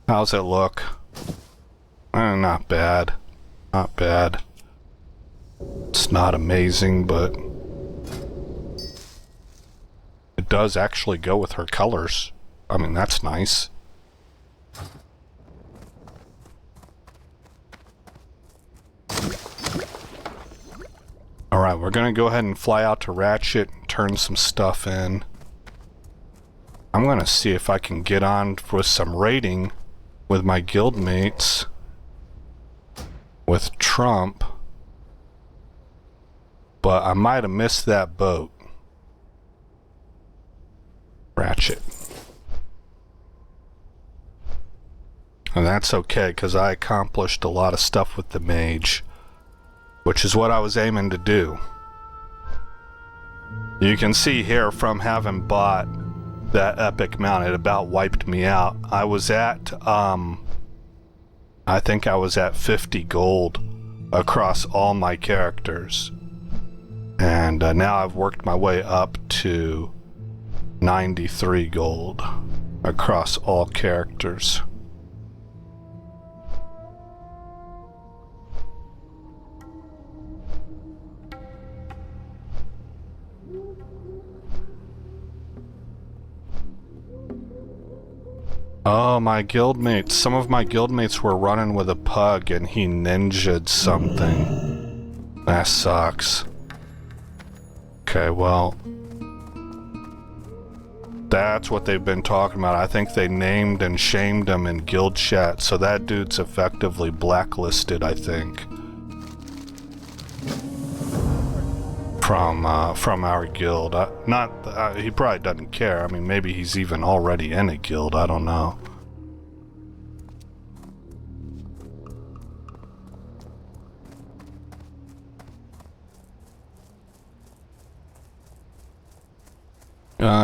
How's it look? Not bad. Not bad. It's not amazing, but it does actually go with her colors. I mean, that's nice. Alright, we're gonna go ahead and fly out to Ratchet and turn some stuff in. I'm gonna see if I can get on with some raiding with my guildmates. With Trump. But I might have missed that boat. Ratchet. And that's okay, because I accomplished a lot of stuff with the mage. Which is what I was aiming to do. You can see here from having bought that epic mount, it about wiped me out. I was at, I think I was at 50 gold across all my characters. And now I've worked my way up to 93 gold across all characters. Oh, my guildmates. Some of my guildmates were running with a pug and he ninja'd something. That sucks. Okay, well, that's what they've been talking about. I think they named and shamed him in guild chat, so that dude's effectively blacklisted, I think. From our guild. He probably doesn't care. I mean, maybe he's even already in a guild. I don't know.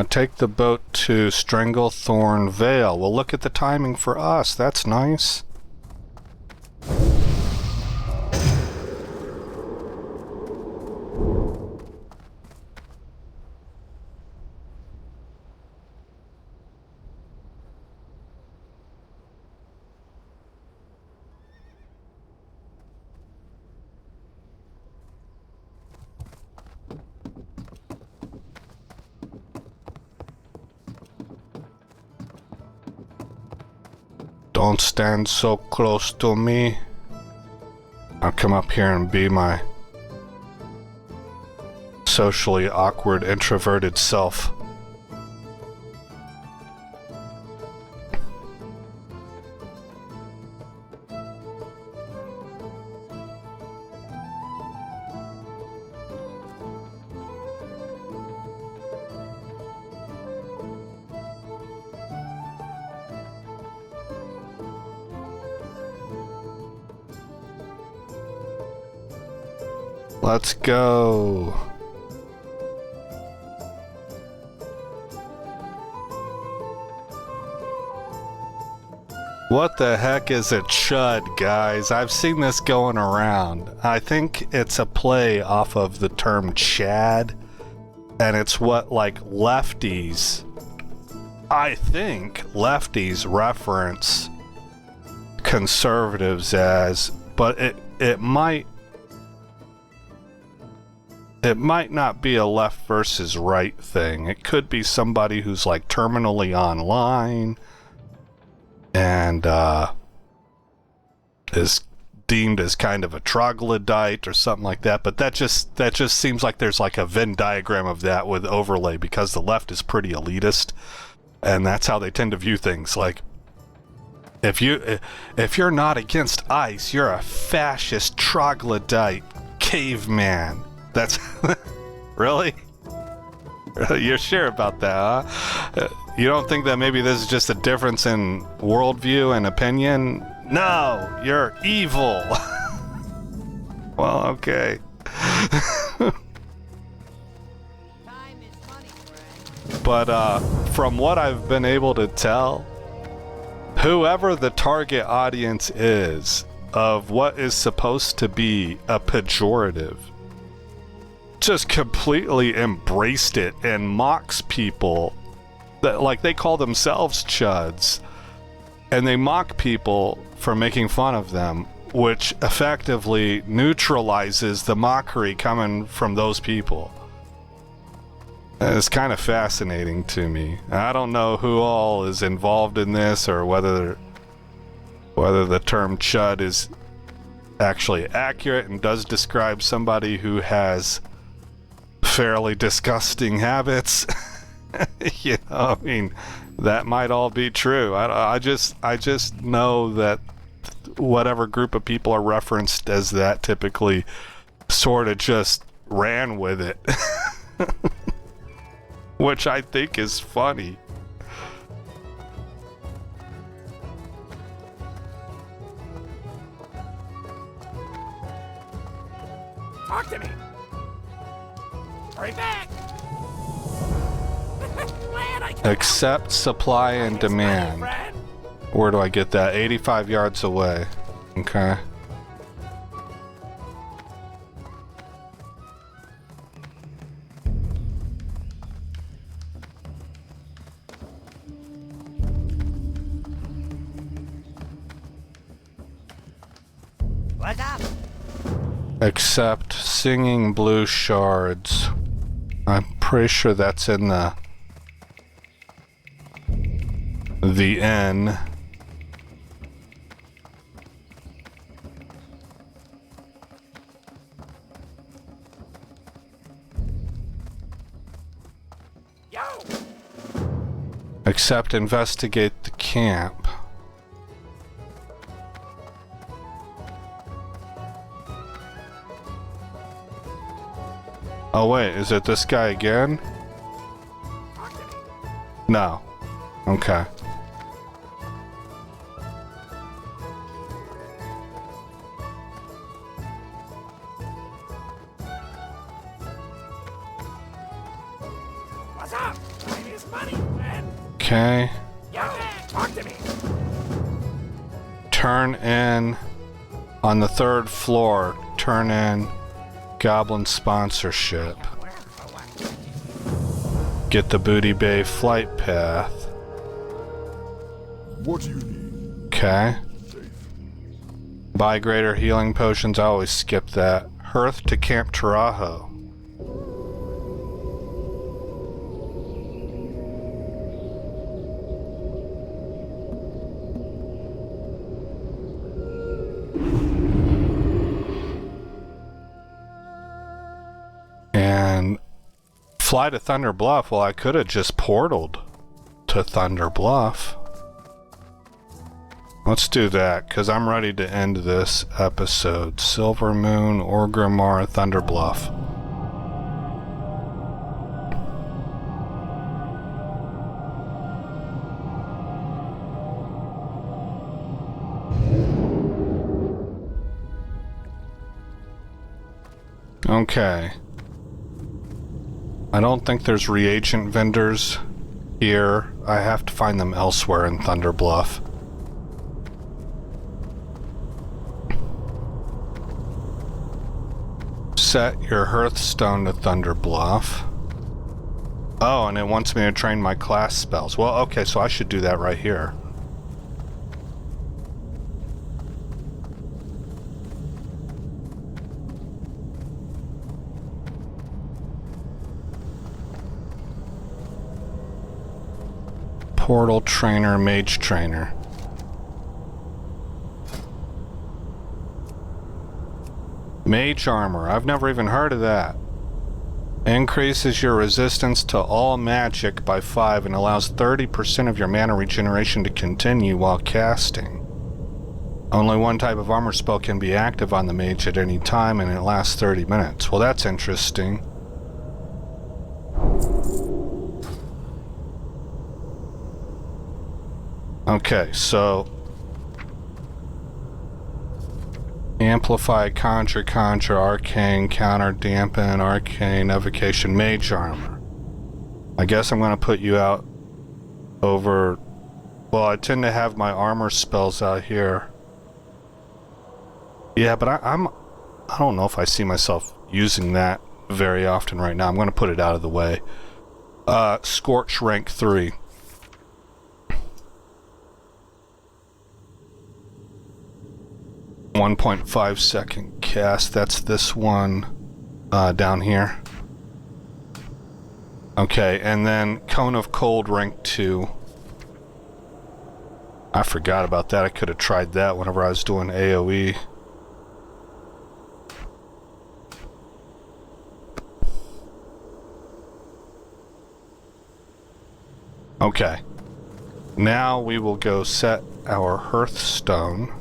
Take the boat to Stranglethorn Vale. Well, look at the timing for us. That's nice. Don't stand so close to me. I'll come up here and be my socially awkward, introverted self. Let's go. What the heck is a chud, guys? I've seen this going around. I think it's a play off of the term Chad, and it's what, like, lefties... I think lefties reference conservatives as, but it might not be a left versus right thing. It could be somebody who's like terminally online and is deemed as kind of a troglodyte or something like that, but that just seems like there's like a Venn diagram of that with overlay, because the left is pretty elitist, and that's how they tend to view things. Like, if you're not against ICE, you're a fascist troglodyte caveman. That's really? You're sure about that, huh? You don't think that maybe this is just a difference in worldview and opinion? No, you're evil. Well, okay. But from what I've been able to tell, whoever the target audience is of what is supposed to be a pejorative just completely embraced it and mocks people that, like, they call themselves chuds, and they mock people for making fun of them, which effectively neutralizes the mockery coming from those people. And it's kind of fascinating to me. I don't know who all is involved in this, or whether the term chud is actually accurate and does describe somebody who has fairly disgusting habits. You know, I mean, that might all be true. I just know that whatever group of people are referenced as that typically sort of just ran with it. Which I think is funny. Talk to me. Hurry back. Accept supply and demand. Where do I get that? 85 yards away. Okay. What's up? Accept singing blue shards. I'm pretty sure that's in the N. Yo. Except investigate the camp. Oh wait, is it this guy again? No. Okay. What's up? Time is money, man. Okay. Yo, talk to me. Turn in on the 3rd floor. Turn in Goblin sponsorship. Get the Booty Bay flight path. What do you need? Okay. Buy greater healing potions. I always skip that. Hearth to Camp Tarajo. And fly to Thunder Bluff. Well, I could have just portaled to Thunder Bluff. Let's do that, because I'm ready to end this episode. Silver Moon, Orgrimmar, Thunder Bluff. Okay. I don't think there's reagent vendors here. I have to find them elsewhere in Thunder Bluff. set your Hearthstone to Thunder Bluff. Oh, and it wants me to train my class spells. Well, okay, so I should do that right here. Portal Trainer, Mage Trainer. Mage Armor. I've never even heard of that. Increases your resistance to all magic by 5 and allows 30% of your mana regeneration to continue while casting. Only one type of armor spell can be active on the mage at any time, and it lasts 30 minutes. Well, that's interesting. Okay, so Amplify, Conjure, Arcane, Counter, Dampen, Arcane, Evocation, Mage Armor. I guess I'm going to put you out over... Well, I tend to have my armor spells out here. Yeah, but I don't know if I see myself using that very often right now. I'm going to put it out of the way. Scorch rank 3. .5 second cast. That's this one down here. Okay, and then Cone of Cold rank 2. I forgot about that. I could have tried that whenever I was doing AoE. Okay. Now we will go set our Hearthstone.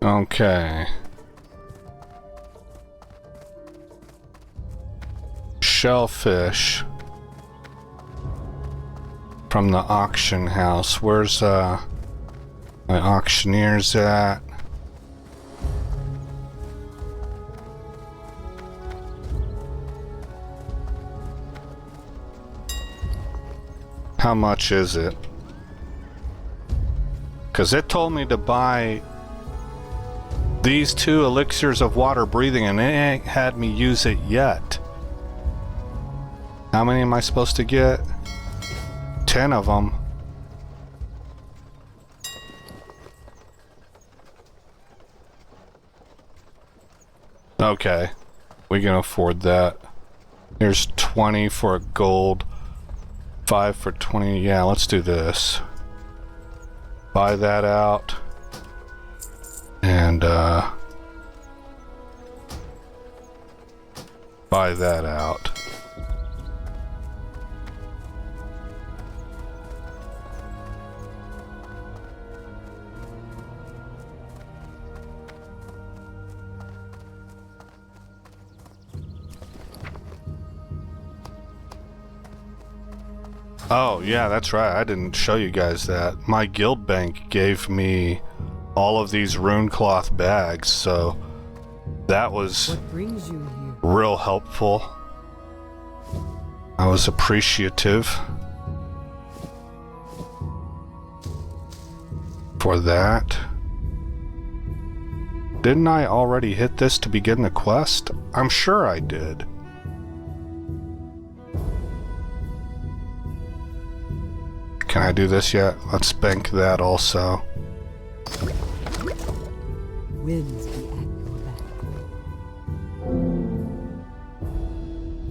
Okay. Shellfish from the auction house. Where's my auctioneers at? How much is it? Because it told me to buy these 2 elixirs of water breathing, and it ain't had me use it yet. How many am I supposed to get? 10 of them. Okay, we can afford that. Here's 20 for a gold, 5 for 20. Yeah, let's do this. Buy that out. And buy that out. Oh, yeah, that's right. I didn't show you guys that. My guild bank gave me all of these rune cloth bags, so that was What brings you here? real helpful. I was appreciative for that. Didn't I already hit this to begin the quest? I'm sure I did. Can I do this yet? Let's bank that also. Winds be at your back.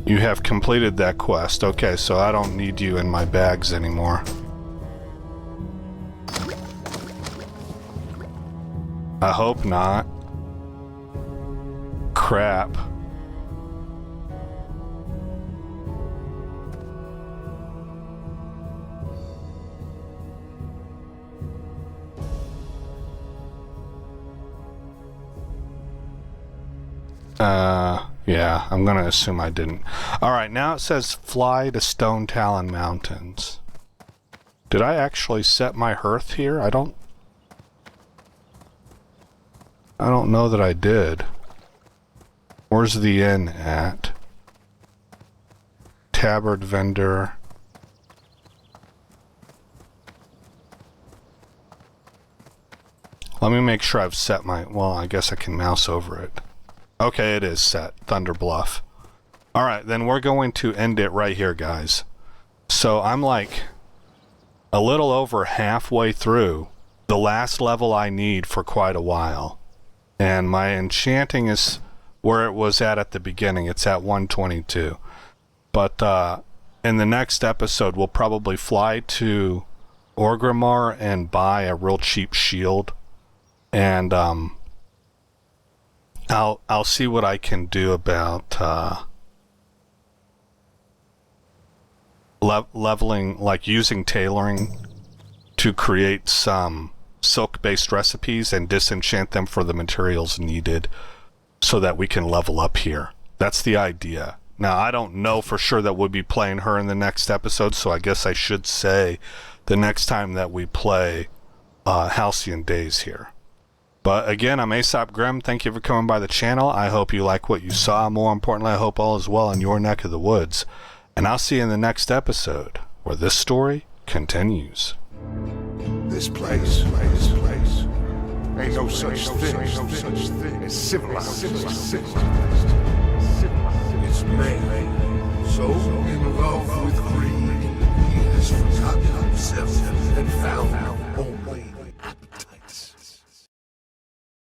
You have completed that quest. Okay, so I don't need you in my bags anymore. I hope not. Crap. Yeah, I'm gonna assume I didn't. Alright, now it says fly to Stone Talon Mountains. Did I actually set my hearth here? I don't know that I did. Where's the inn at? Tabard vendor. Let me make sure I've set my... Well, I guess I can mouse over it. Okay, it is set. Thunder Bluff. Alright, then we're going to end it right here, guys. So I'm like a little over halfway through the last level I need for quite a while. And my enchanting is where it was at the beginning. It's at 122. But in the next episode, we'll probably fly to Orgrimmar and buy a real cheap shield. And I'll see what I can do about leveling, like using tailoring to create some silk-based recipes and disenchant them for the materials needed so that we can level up here. That's the idea. Now, I don't know for sure that we'll be playing her in the next episode, so I guess I should say the next time that we play Halcyon Days here. But again, I'm Aesop Grimm. Thank you for coming by the channel. I hope you like what you saw. More importantly, I hope all is well in your neck of the woods. And I'll see you in the next episode, where this story continues. This place. Ain't no such thing as civilized.